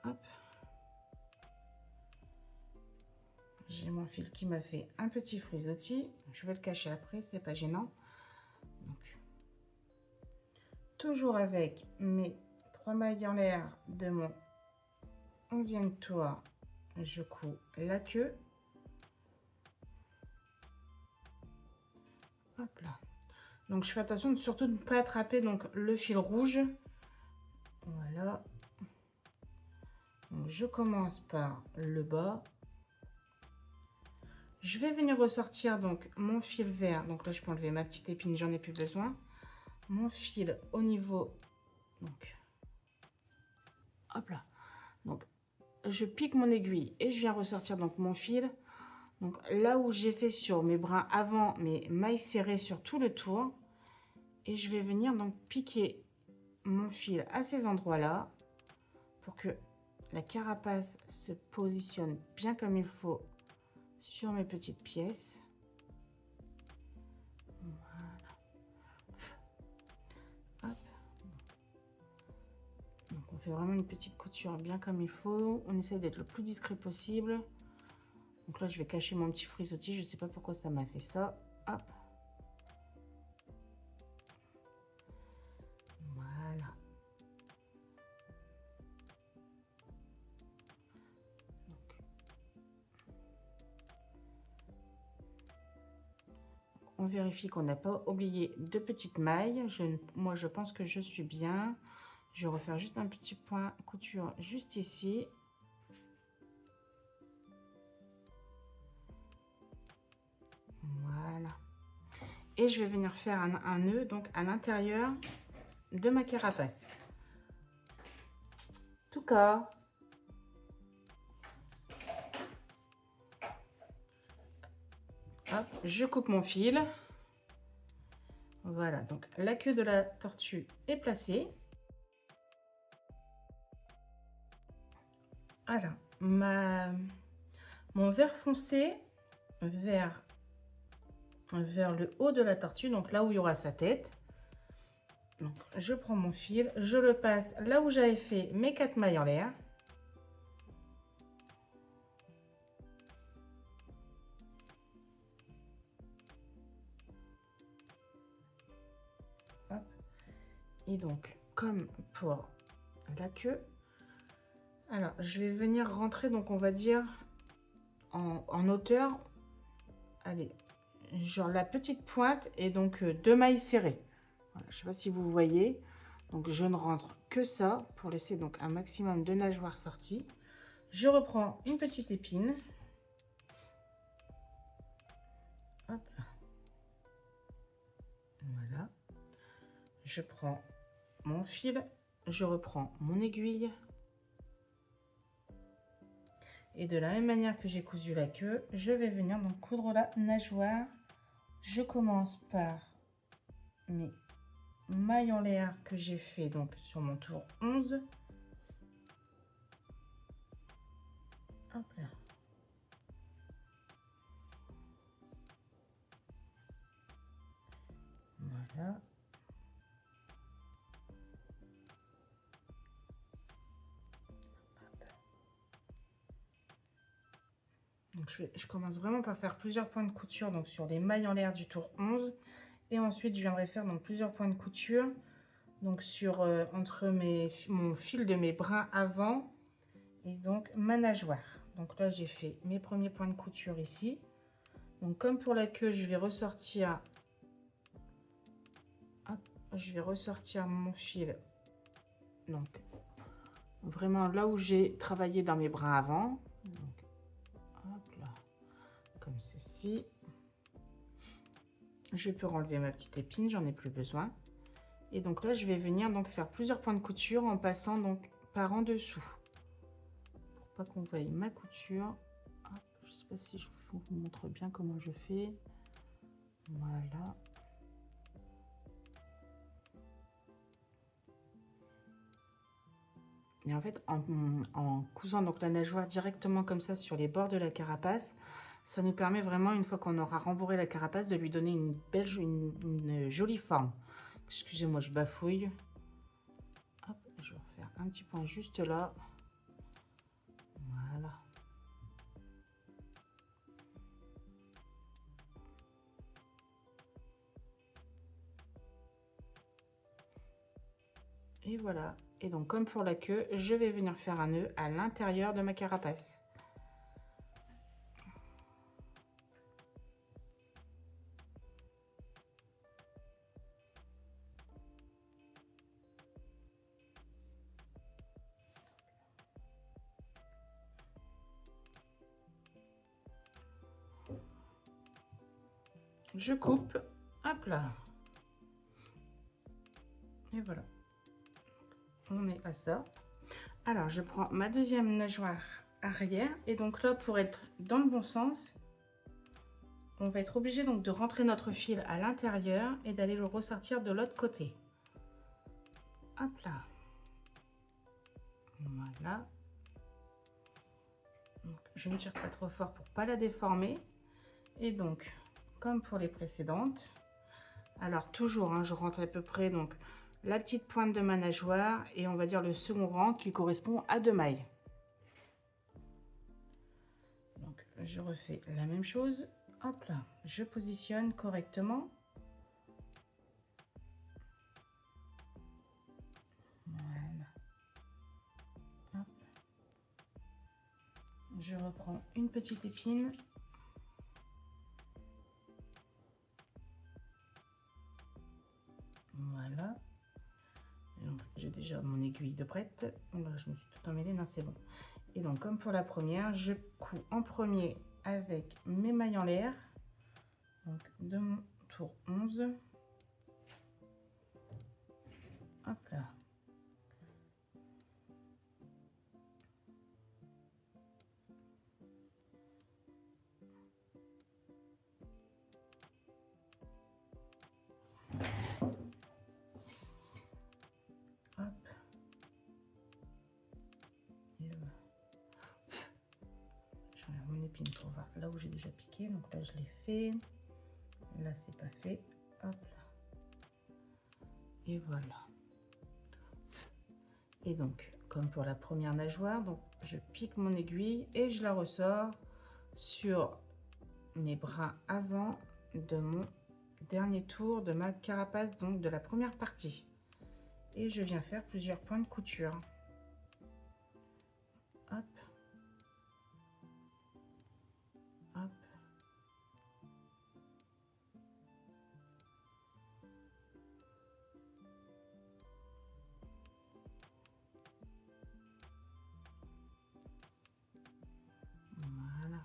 Hop. J'ai mon fil qui m'a fait un petit frisottis. Je vais le cacher après, c'est pas gênant. Donc, toujours avec mes 3 mailles en l'air de mon 11e tour, je couds la queue. Hop là. Donc je fais attention de surtout ne pas attraper donc le fil rouge. Voilà. Donc, je commence par le bas. Je vais venir ressortir donc mon fil vert. Donc là je peux enlever ma petite épine, j'en ai plus besoin. Mon fil au niveau, donc hop là. Donc je pique mon aiguille et je viens ressortir donc mon fil. Donc là où j'ai fait sur mes brins avant, mes mailles serrées sur tout le tour. Et je vais venir donc piquer mon fil à ces endroits-là pour que la carapace se positionne bien comme il faut sur mes petites pièces. Voilà. Hop. fait vraiment une petite couture bien comme il faut. On essaie d'être le plus discret possible. Donc là, je vais cacher mon petit frisottis. Je ne sais pas pourquoi ça m'a fait ça. Hop. Voilà. Donc, on vérifie qu'on n'a pas oublié de petites mailles. Moi, je pense que je suis bien. Je vais refaire juste un petit point couture juste ici. Voilà. Et je vais venir faire un nœud donc à l'intérieur de ma carapace. Tout cas. Hop, je coupe mon fil. Voilà, donc la queue de la tortue est placée. Alors, mon vert foncé vers le haut de la tortue, donc là où il y aura sa tête. Donc, je prends mon fil, je le passe là où j'avais fait mes 4 mailles en l'air. Et donc, comme pour la queue, alors je vais venir rentrer, donc on va dire en hauteur, allez, genre la petite pointe et donc 2 mailles serrées. Voilà, je ne sais pas si vous voyez. Donc je ne rentre que ça pour laisser donc un maximum de nageoires sorties. Je reprends une petite épine. Hop là. Voilà. Je prends mon fil, je reprends mon aiguille. Et de la même manière que j'ai cousu la queue, je vais venir donc coudre la nageoire. Je commence par mes mailles en l'air que j'ai fait donc sur mon tour 11. Hop là. Voilà. Donc je commence vraiment par faire plusieurs points de couture donc sur les mailles en l'air du tour 11. Et ensuite, je viendrai faire donc plusieurs points de couture donc sur entre mon fil de mes brins avant et donc ma nageoire. Donc là, j'ai fait mes premiers points de couture ici. Donc comme pour la queue, je vais ressortir, hop, je vais ressortir mon fil. Donc vraiment là où j'ai travaillé dans mes brins avant. Donc, hop là, comme ceci. Je peux enlever ma petite épine, j'en ai plus besoin. Et donc là, je vais venir donc faire plusieurs points de couture en passant donc par en dessous. Pour pas qu'on voie ma couture. Hop, je sais pas si je vous montre bien comment je fais. Voilà. Et en fait, en cousant donc la nageoire directement comme ça sur les bords de la carapace, ça nous permet vraiment, une fois qu'on aura rembourré la carapace, de lui donner une jolie forme. Excusez-moi, je bafouille. Hop, je vais refaire un petit point juste là. Voilà. Et voilà. Et donc, comme pour la queue, je vais venir faire un nœud à l'intérieur de ma carapace. Je coupe, hop là. Et voilà. On est à ça. Alors, je prends ma deuxième nageoire arrière. Et donc là, pour être dans le bon sens, on va être obligé donc de rentrer notre fil à l'intérieur et d'aller le ressortir de l'autre côté. Hop là. Voilà. Donc, je ne tire pas trop fort pour pas la déformer. Et donc, comme pour les précédentes, alors toujours, hein, je rentre à peu près donc la petite pointe de ma nageoire et on va dire le second rang qui correspond à 2 mailles. Donc je refais la même chose. Hop là, je positionne correctement. Voilà. Hop. Je reprends une petite épine. Voilà. Donc j'ai déjà mon aiguille de prête. Là, je me suis tout emmêlée, non c'est bon. Et donc comme pour la première, je couds en premier avec mes mailles en l'air. Donc de mon tour 11. Hop là. Hop. J'enlève mon épine pour voir là où j'ai déjà piqué. Donc là je l'ai fait. Là c'est pas fait. Hop là. Et voilà. Et donc comme pour la première nageoire, donc je pique mon aiguille et je la ressors sur mes brins avant de mon dernier tour de ma carapace, donc de la première partie. Et je viens faire plusieurs points de couture. Hop. Hop. Voilà.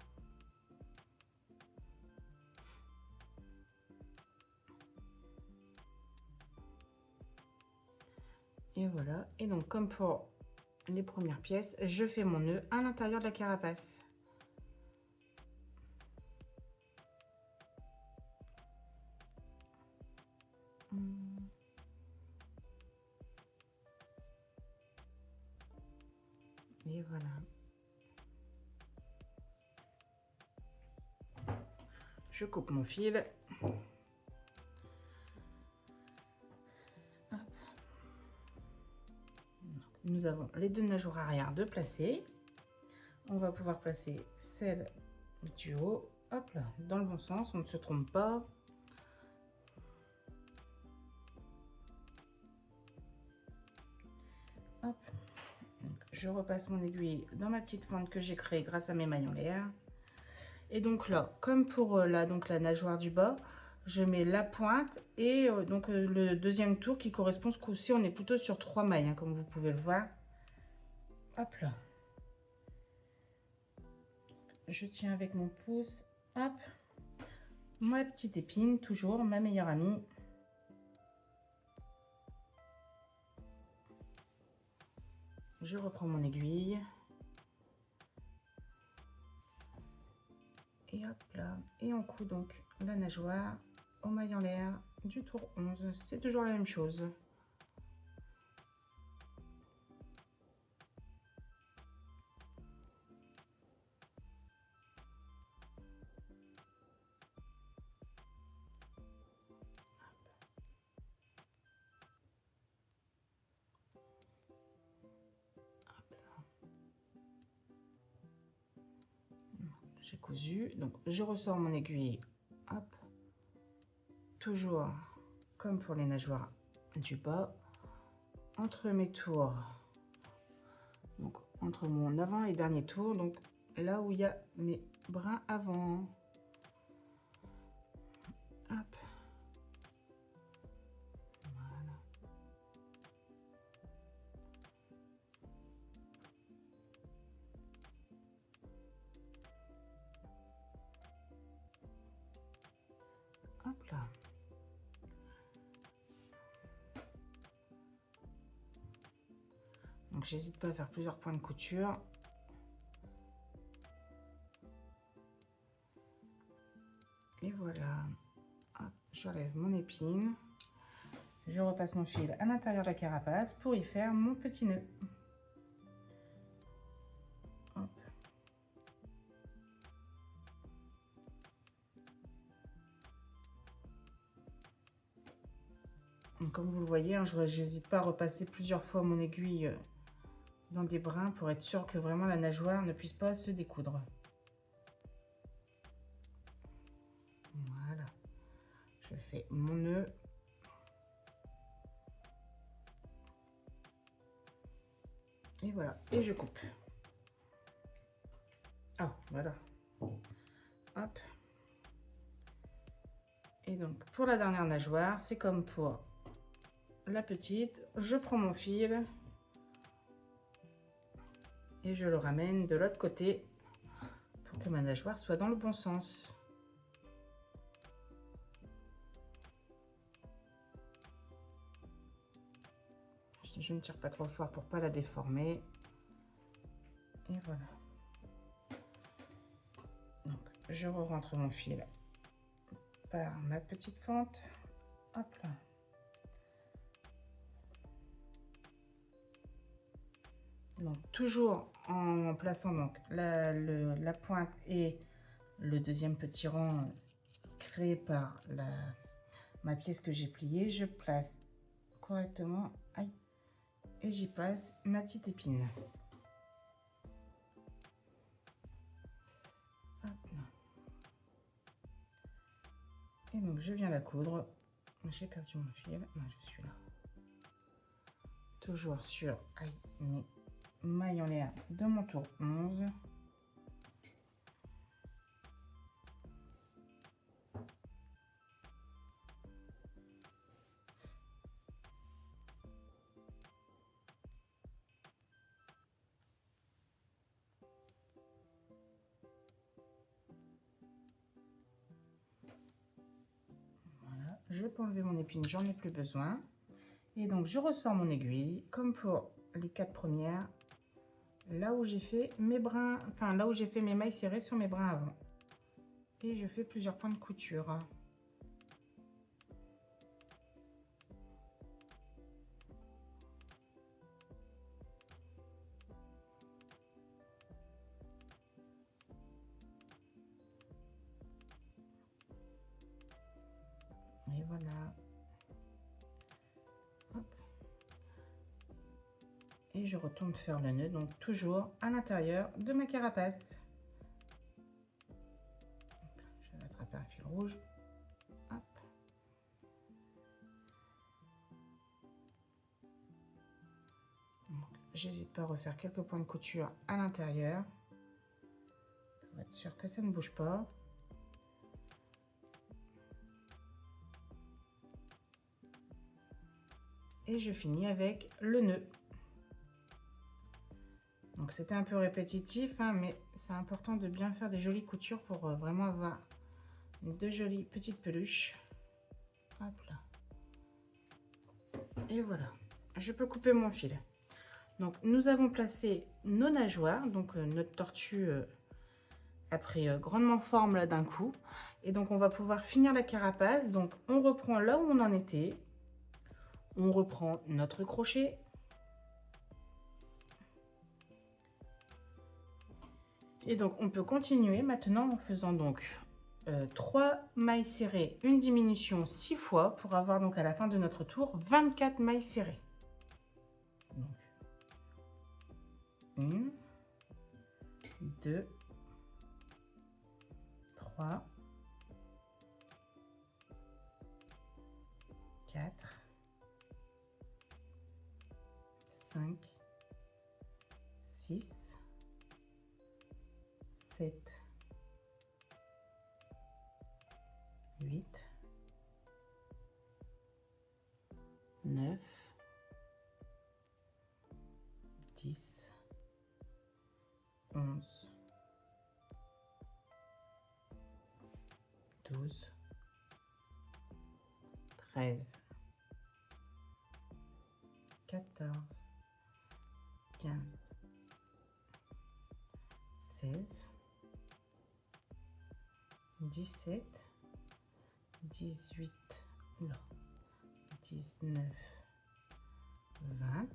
Et voilà. Et donc comme pour les premières pièces, je fais mon nœud à l'intérieur de la carapace. Et voilà. Je coupe mon fil. Hop. Nous avons les deux nageoires arrière de placer. On va pouvoir placer celle du haut. Hop là, dans le bon sens, on ne se trompe pas. Hop. Donc, je repasse mon aiguille dans ma petite fente que j'ai créée grâce à mes mailles en l'air. Et donc là, comme pour la nageoire du bas, je mets la pointe et le deuxième tour qui correspond, ce coup-ci, on est plutôt sur 3 mailles, hein, comme vous pouvez le voir. Hop là. Je tiens avec mon pouce, hop, ma petite épine, toujours ma meilleure amie. Je reprends mon aiguille. Et hop là, et on coud donc la nageoire aux mailles en l'air du tour 11. C'est toujours la même chose. J'ai cousu, donc je ressors mon aiguille, hop, toujours comme pour les nageoires du bas, entre mes tours, donc entre mon avant et dernier tour, donc là où il y a mes brins avant. Hop. Voilà. Hop là. Donc j'hésite pas à faire plusieurs points de couture. Et voilà. J'enlève mon épine. Je repasse mon fil à l'intérieur de la carapace pour y faire mon petit nœud. Hop. Donc, comme vous le voyez, hein, je n'hésite pas à repasser plusieurs fois mon aiguille dans des brins pour être sûr que vraiment la nageoire ne puisse pas se découdre. Voilà. Je fais mon nœud. Et voilà. Et je coupe. Ah, voilà. Hop. Et donc, pour la dernière nageoire, c'est comme pour la petite. Je prends mon fil et je le ramène de l'autre côté pour que ma nageoire soit dans le bon sens. Je ne tire pas trop fort pour pas la déformer. Et voilà. Donc, je rentre mon fil par ma petite fente. Hop là. Donc, toujours en plaçant donc la pointe et le deuxième petit rang créé par ma pièce que j'ai pliée, je place correctement. Aïe, et j'y place ma petite épine. Hop là. Et donc je viens la coudre. J'ai perdu mon fil. Non, je suis là. Toujours sur mes mailles en l'air de mon tour 11. Je peux enlever mon épine, j'en ai plus besoin. Et donc je ressors mon aiguille, comme pour les 4 premières, là où j'ai fait mes brins, enfin là où j'ai fait mes mailles serrées sur mes brins avant. Et je fais plusieurs points de couture. Et voilà. Hop. Et je retourne faire le nœud, donc toujours à l'intérieur de ma carapace. Je vais attraper un fil rouge. Hop. J'hésite pas à refaire quelques points de couture à l'intérieur pour être sûr que ça ne bouge pas. Et je finis avec le nœud. Donc c'était un peu répétitif, hein, mais c'est important de bien faire des jolies coutures pour vraiment avoir de jolies petites peluches. Hop là. Et voilà, je peux couper mon fil. Donc nous avons placé nos nageoires, donc notre tortue a pris grandement forme là d'un coup. Et donc on va pouvoir finir la carapace. Donc on reprend là où on en était. On reprend notre crochet. Et donc on peut continuer maintenant en faisant donc 3 mailles serrées, une diminution 6 fois pour avoir donc à la fin de notre tour 24 mailles serrées. Donc, 1, 2, 3, 4, 5, 6, 7, 8, 9, 10, 11, 12, 13, 14, 15, 16, 17, 18, non, 19, 20,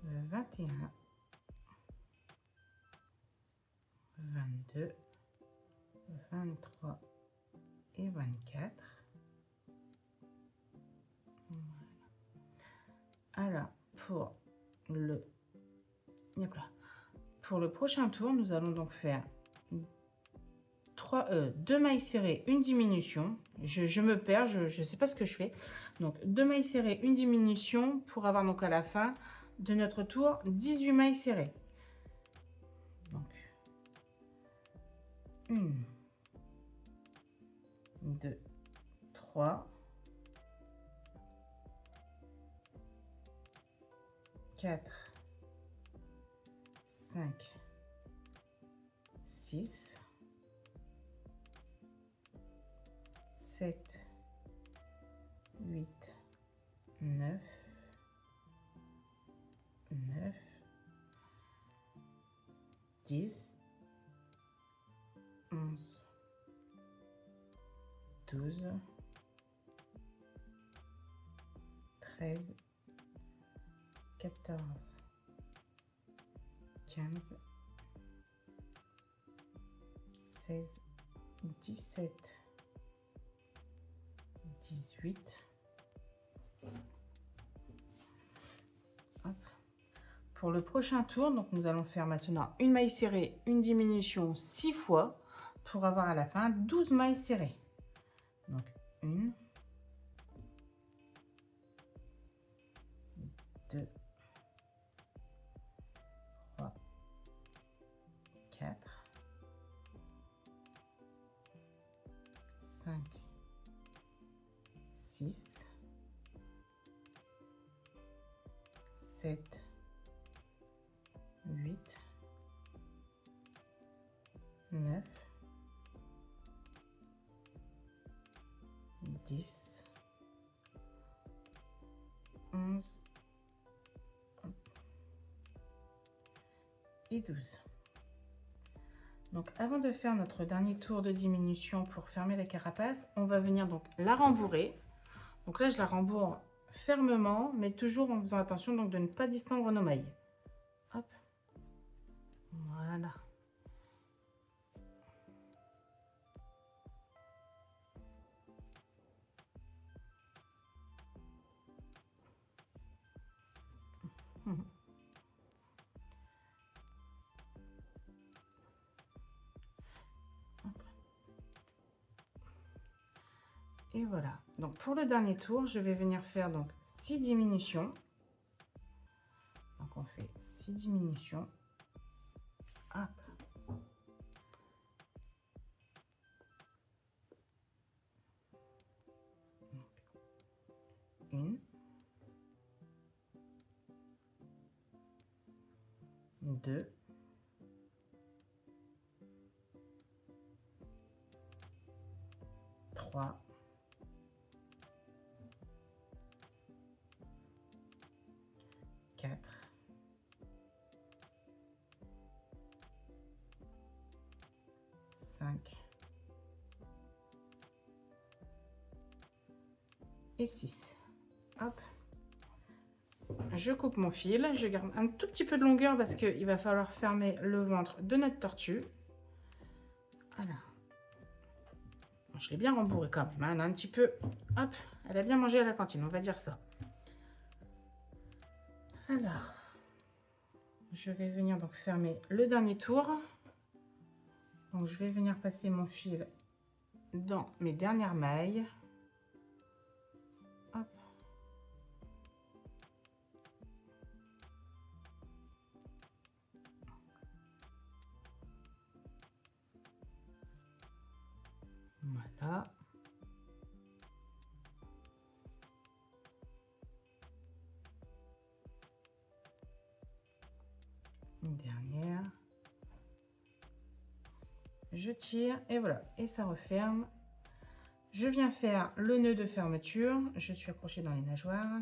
21, 22, 23 et 24. pour le, hop là. Pour le prochain tour, nous allons donc faire 2 mailles serrées, une diminution. Je me perds, je ne sais pas ce que je fais. Donc 2 mailles serrées, une diminution pour avoir donc à la fin de notre tour 18 mailles serrées. Donc 1, 2, 3, 4, 5, 6, 7, 8, 9, 10, 11, 12, 13, 14, 15, 16, 17, 18. Hop. Pour le prochain tour, donc nous allons faire maintenant une maille serrée, une diminution 6 fois pour avoir à la fin 12 mailles serrées. Donc 1, 2, 3, 4, 5, 6, 7, 8, 9, 10, 11 et 12. Donc avant de faire notre dernier tour de diminution pour fermer la carapace, on va venir donc la rembourrer. Donc là je la rembourre fermement, mais toujours en faisant attention donc de ne pas distendre nos mailles. Hop. Voilà. Et voilà. Donc pour le dernier tour, je vais venir faire donc 6 diminutions. Donc on fait 6 diminutions. Hop. Une. 2. 3. 4. 5. Et 6. Hop. Je coupe mon fil, je garde un tout petit peu de longueur parce qu'il va falloir fermer le ventre de notre tortue. Voilà. Je l'ai bien rembourré quand même, hein, elle a un petit peu, hop, elle a bien mangé à la cantine, on va dire ça. Alors, je vais venir donc fermer le dernier tour. Donc je vais venir passer mon fil dans mes dernières mailles. Hop. Voilà. Une dernière. Je tire et voilà, et ça referme. Je viens faire le nœud de fermeture. Je suis accrochée dans les nageoires.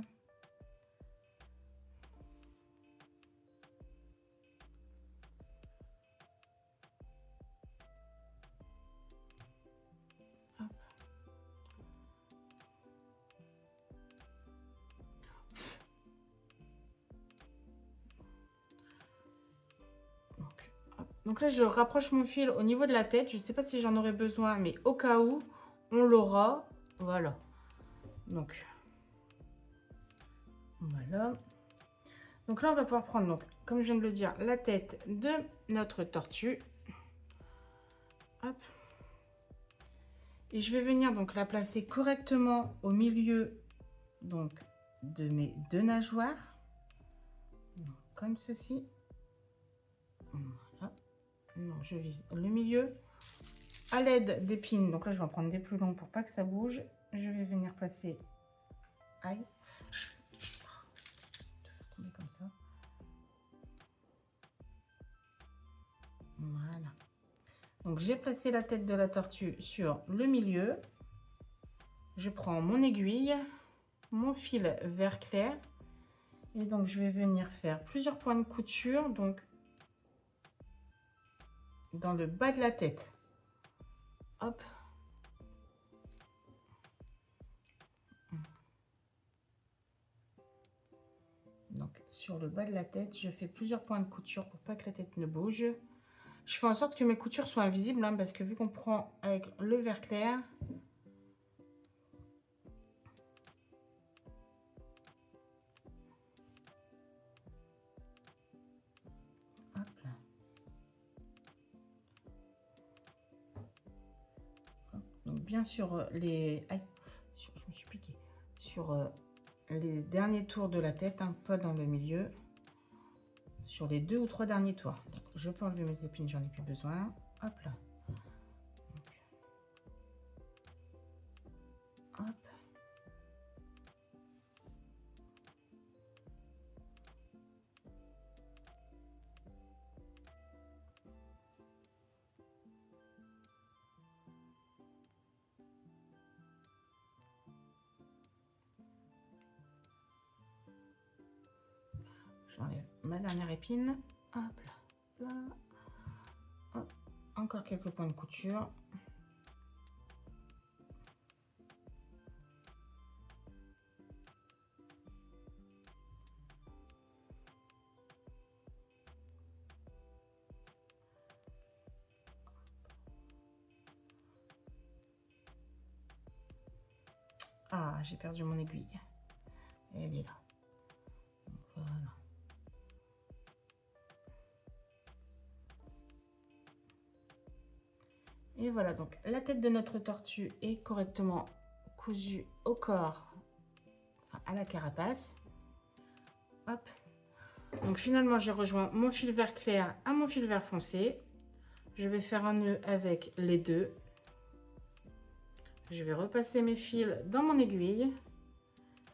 Hop. Donc là, je rapproche mon fil au niveau de la tête. Je ne sais pas si j'en aurai besoin, mais au cas où, on l'aura. Voilà. Donc, voilà. Donc là, on va pouvoir prendre, donc, comme je viens de le dire, la tête de notre tortue. Hop. Et je vais venir donc la placer correctement au milieu donc, de mes deux nageoires. Donc, comme ceci. Voilà. Donc, je vise le milieu. À l'aide d'épines, donc là je vais en prendre des plus longues pour pas que ça bouge. Je vais venir placer. Aïe. Tomber comme ça. Voilà. Donc j'ai placé la tête de la tortue sur le milieu. Je prends mon aiguille, mon fil vert clair. Et donc je vais venir faire plusieurs points de couture. Donc dans le bas de la tête. Hop. Donc sur le bas de la tête, je fais plusieurs points de couture pour pas que la tête ne bouge. Je fais en sorte que mes coutures soient invisibles hein, parce que vu qu'on prend avec le vert clair, hop là. Hop. Donc bien sûr les, aïe, je me suis piquée sur les derniers tours de la tête, hein, pas dans le milieu, sur les 2 ou 3 derniers tours. Donc, je peux enlever mes épines, j'en ai plus besoin. Hop là. Donc, hop. J'enlève ma dernière épine. Hop là. Là. Hop. Encore quelques points de couture. Ah, j'ai perdu mon aiguille. Elle est là. Donc, voilà. Et voilà, donc la tête de notre tortue est correctement cousue au corps, enfin à la carapace. Hop. Donc finalement, j'ai rejoint mon fil vert clair à mon fil vert foncé. Je vais faire un nœud avec les deux. Je vais repasser mes fils dans mon aiguille.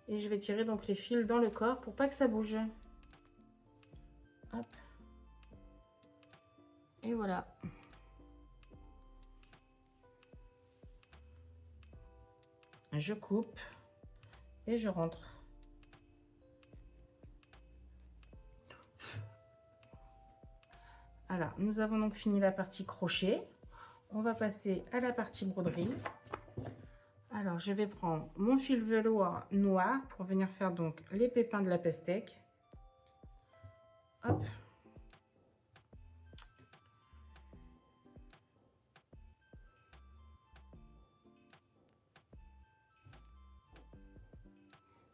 Et je vais tirer donc les fils dans le corps pour pas que ça bouge. Hop. Et voilà. Je coupe et je rentre. Alors, nous avons donc fini la partie crochet. On va passer à la partie broderie. Alors, je vais prendre mon fil velours noir pour venir faire donc les pépins de la pastèque. Hop.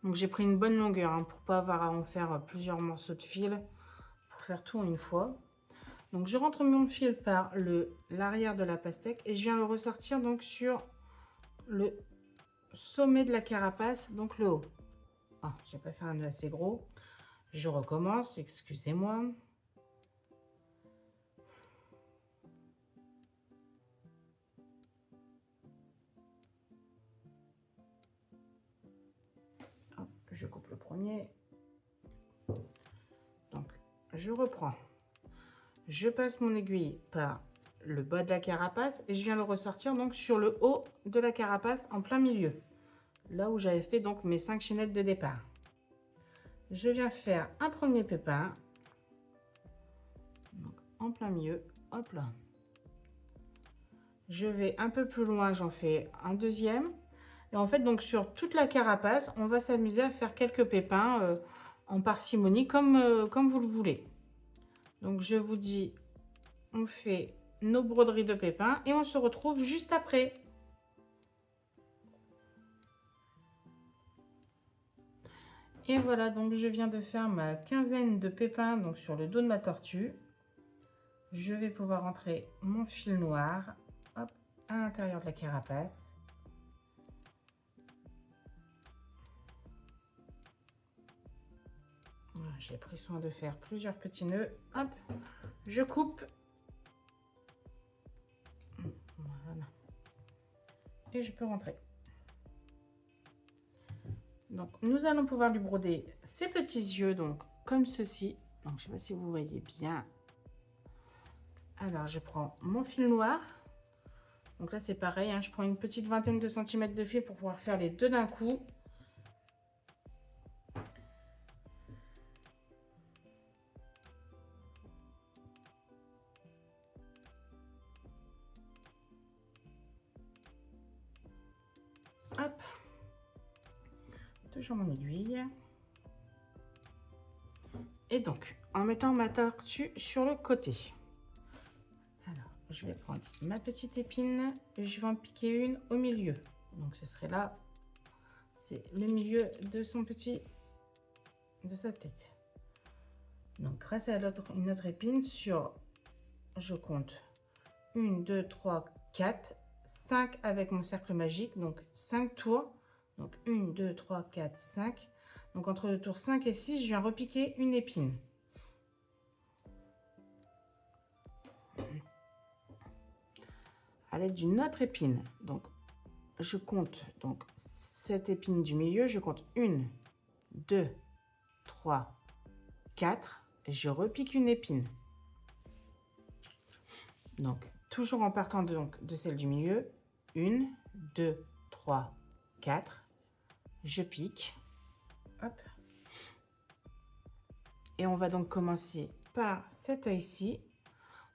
Donc, j'ai pris une bonne longueur hein, pour pas avoir à en faire plusieurs morceaux de fil pour faire tout en une fois. Donc, je rentre mon fil par l'arrière de la pastèque et je viens le ressortir donc sur le sommet de la carapace, donc le haut. Ah, j'ai pas fait un nœud assez gros. Je recommence, excusez-moi. Je coupe le premier. Donc, je reprends. Je passe mon aiguille par le bas de la carapace et je viens le ressortir donc sur le haut de la carapace en plein milieu. Là où j'avais fait donc mes 5 chaînettes de départ. Je viens faire un premier pépin. Donc, en plein milieu, hop là. Je vais un peu plus loin, j'en fais un deuxième. Et en fait, donc sur toute la carapace, on va s'amuser à faire quelques pépins en parcimonie, comme vous le voulez. Donc, je vous dis, on fait nos broderies de pépins et on se retrouve juste après. Et voilà, donc je viens de faire ma quinzaine de pépins donc sur le dos de ma tortue. Je vais pouvoir entrer mon fil noir, hop, à l'intérieur de la carapace. Voilà, j'ai pris soin de faire plusieurs petits nœuds. Hop, je coupe. Voilà. Et je peux rentrer. Donc, nous allons pouvoir lui broder ses petits yeux, donc comme ceci. Donc, je ne sais pas si vous voyez bien. Alors, je prends mon fil noir. Donc là, c'est pareil, hein, je prends une petite vingtaine de centimètres de fil pour pouvoir faire les deux d'un coup. Hop. Toujours mon aiguille. Et donc, en mettant ma tortue sur le côté. Alors, je vais prendre ma petite épine et je vais en piquer une au milieu. Donc, ce serait là, c'est le milieu de son petit, de sa tête. Donc, grâce à une autre épine sur, je compte 1, 2, 3, 4, 5 avec mon cercle magique. Donc, 5 tours. Donc, 1, 2, 3, 4, 5. Donc, entre le tour 5 et 6, je viens repiquer une épine. À l'aide d'une autre épine. Donc, je compte donc cette épine du milieu. Je compte 1, 2, 3, 4. Je repique une épine. Donc, toujours en partant de celle du milieu. 1, 2, 3, 4. Je pique. Hop. Et on va donc commencer par cet œil-ci.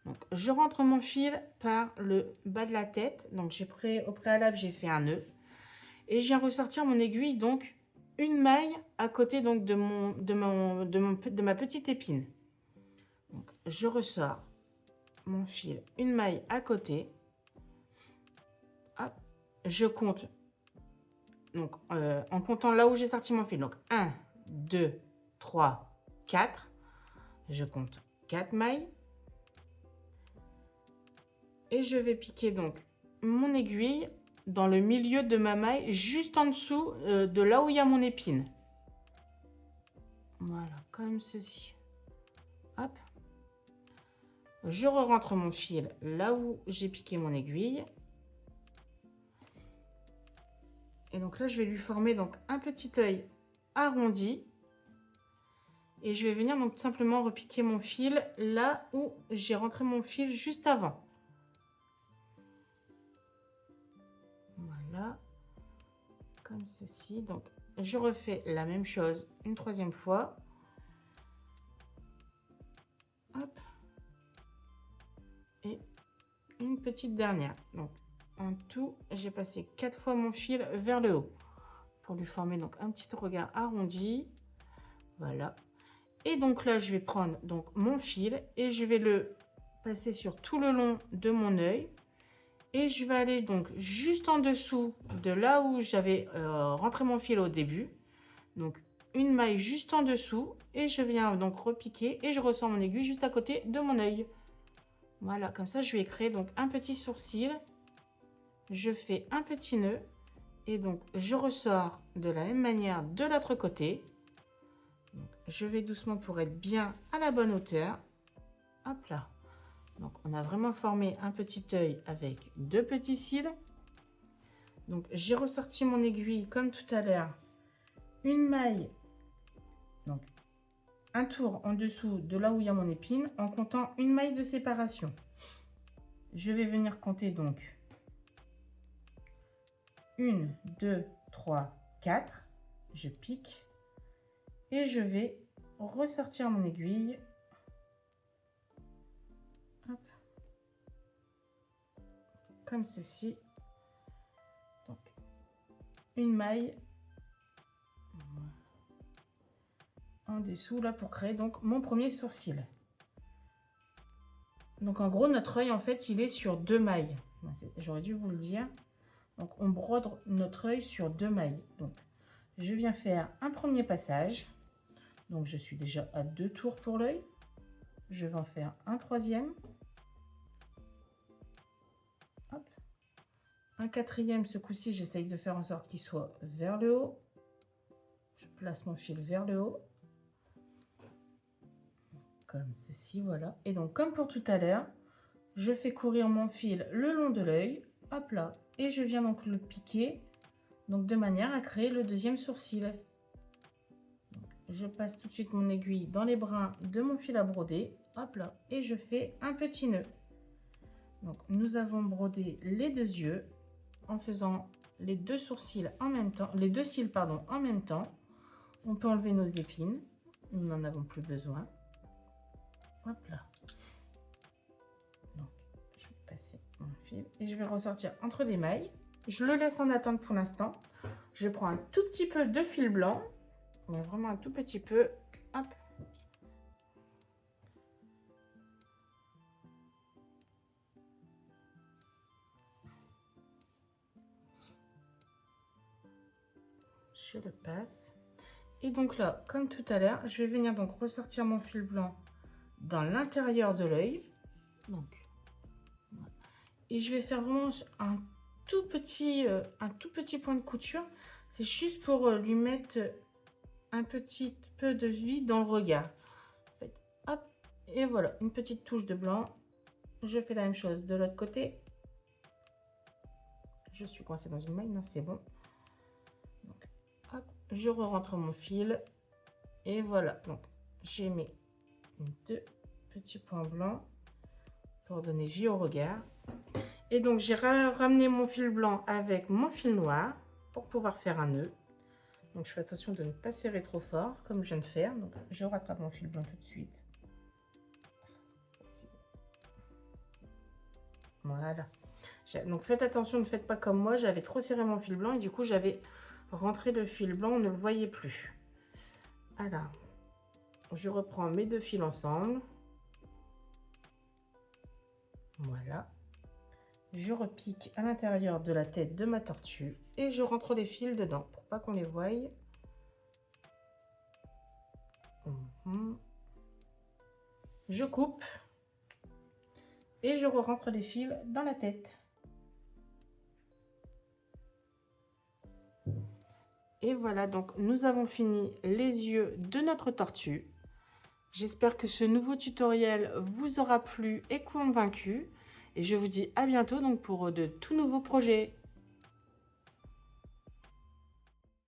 Donc, je rentre mon fil par le bas de la tête. Donc, au préalable, j'ai fait un nœud. Et je viens ressortir mon aiguille, donc une maille à côté donc, de ma petite épine. Donc, je ressors mon fil, une maille à côté. Hop. Je compte. Donc, en comptant là où j'ai sorti mon fil. Donc, 1, 2, 3, 4. Je compte 4 mailles. Et je vais piquer donc mon aiguille dans le milieu de ma maille, juste en dessous de là où il y a mon épine. Voilà, comme ceci. Hop. Je rentre mon fil là où j'ai piqué mon aiguille. Et donc là, je vais lui former donc un petit œil arrondi. Et je vais venir donc tout simplement repiquer mon fil là où j'ai rentré mon fil juste avant. Voilà, comme ceci. Donc, je refais la même chose une troisième fois. Hop. Et une petite dernière. Donc, en tout, j'ai passé 4 fois mon fil vers le haut pour lui former donc un petit regard arrondi. Voilà. Et donc là, je vais prendre donc mon fil et je vais le passer sur tout le long de mon œil. Et je vais aller donc juste en dessous de là où j'avais rentré mon fil au début. Donc, une maille juste en dessous. Et je viens donc repiquer et je ressors mon aiguille juste à côté de mon œil. Voilà, comme ça, je vais créer donc un petit sourcil. Je fais un petit nœud. Et donc, je ressors de la même manière de l'autre côté. Donc, je vais doucement pour être bien à la bonne hauteur. Hop là. Donc, on a vraiment formé un petit œil avec 2 petits cils. Donc, j'ai ressorti mon aiguille comme tout à l'heure. Une maille, donc un tour en dessous de là où il y a mon épine, en comptant une maille de séparation. Je vais venir compter donc 1, 2, 3, 4. Je pique et je vais ressortir mon aiguille. Hop. Comme ceci. Donc, une maille en dessous là pour créer donc mon premier sourcil. Donc en gros notre œil en fait il est sur 2 mailles. J'aurais dû vous le dire. Donc on brode notre œil sur 2 mailles. Donc je viens faire un premier passage. Donc je suis déjà à 2 tours pour l'œil. Je vais en faire un troisième. Hop. Un quatrième, ce coup-ci, j'essaye de faire en sorte qu'il soit vers le haut. Je place mon fil vers le haut. Comme ceci, voilà. Et donc, comme pour tout à l'heure, je fais courir mon fil le long de l'œil. Hop là. Et je viens donc le piquer. Donc, de manière à créer le deuxième sourcil. Donc, je passe tout de suite mon aiguille dans les brins de mon fil à broder. Hop là. Et je fais un petit nœud. Donc, nous avons brodé les deux yeux en faisant les deux sourcils en même temps, les deux cils pardon en même temps. On peut enlever nos épines, nous n'en avons plus besoin. Hop là. Donc, je vais passer mon fil et je vais ressortir entre des mailles. Je le laisse en attente pour l'instant. Je prends un tout petit peu de fil blanc, mais vraiment un tout petit peu. Hop. Je le passe. Et donc là, comme tout à l'heure, je vais venir donc ressortir mon fil blanc dans l'intérieur de l'œil. Donc, voilà. Et je vais faire vraiment un tout petit point de couture. C'est juste pour lui mettre un petit peu de vie dans le regard. En fait, hop, et voilà, une petite touche de blanc. Je fais la même chose de l'autre côté. Je suis coincée dans une maille, non, c'est bon. Donc, hop, je re-rentre mon fil. Et voilà, donc j'ai mis deux petits points blancs pour donner vie au regard. Et donc j'ai ramené mon fil blanc avec mon fil noir pour pouvoir faire un nœud. Donc je fais attention de ne pas serrer trop fort comme je viens de faire. Donc je rattrape mon fil blanc tout de suite. Voilà. Donc faites attention, ne faites pas comme moi, j'avais trop serré mon fil blanc et du coup j'avais rentré le fil blanc, on ne le voyait plus. Alors, je reprends mes deux fils ensemble. Voilà. Je repique à l'intérieur de la tête de ma tortue et je rentre les fils dedans pour pas qu'on les voie. Je coupe et je rentre les fils dans la tête. Et voilà, donc nous avons fini les yeux de notre tortue. J'espère que ce nouveau tutoriel vous aura plu et convaincu. Et je vous dis à bientôt donc pour de tout nouveaux projets.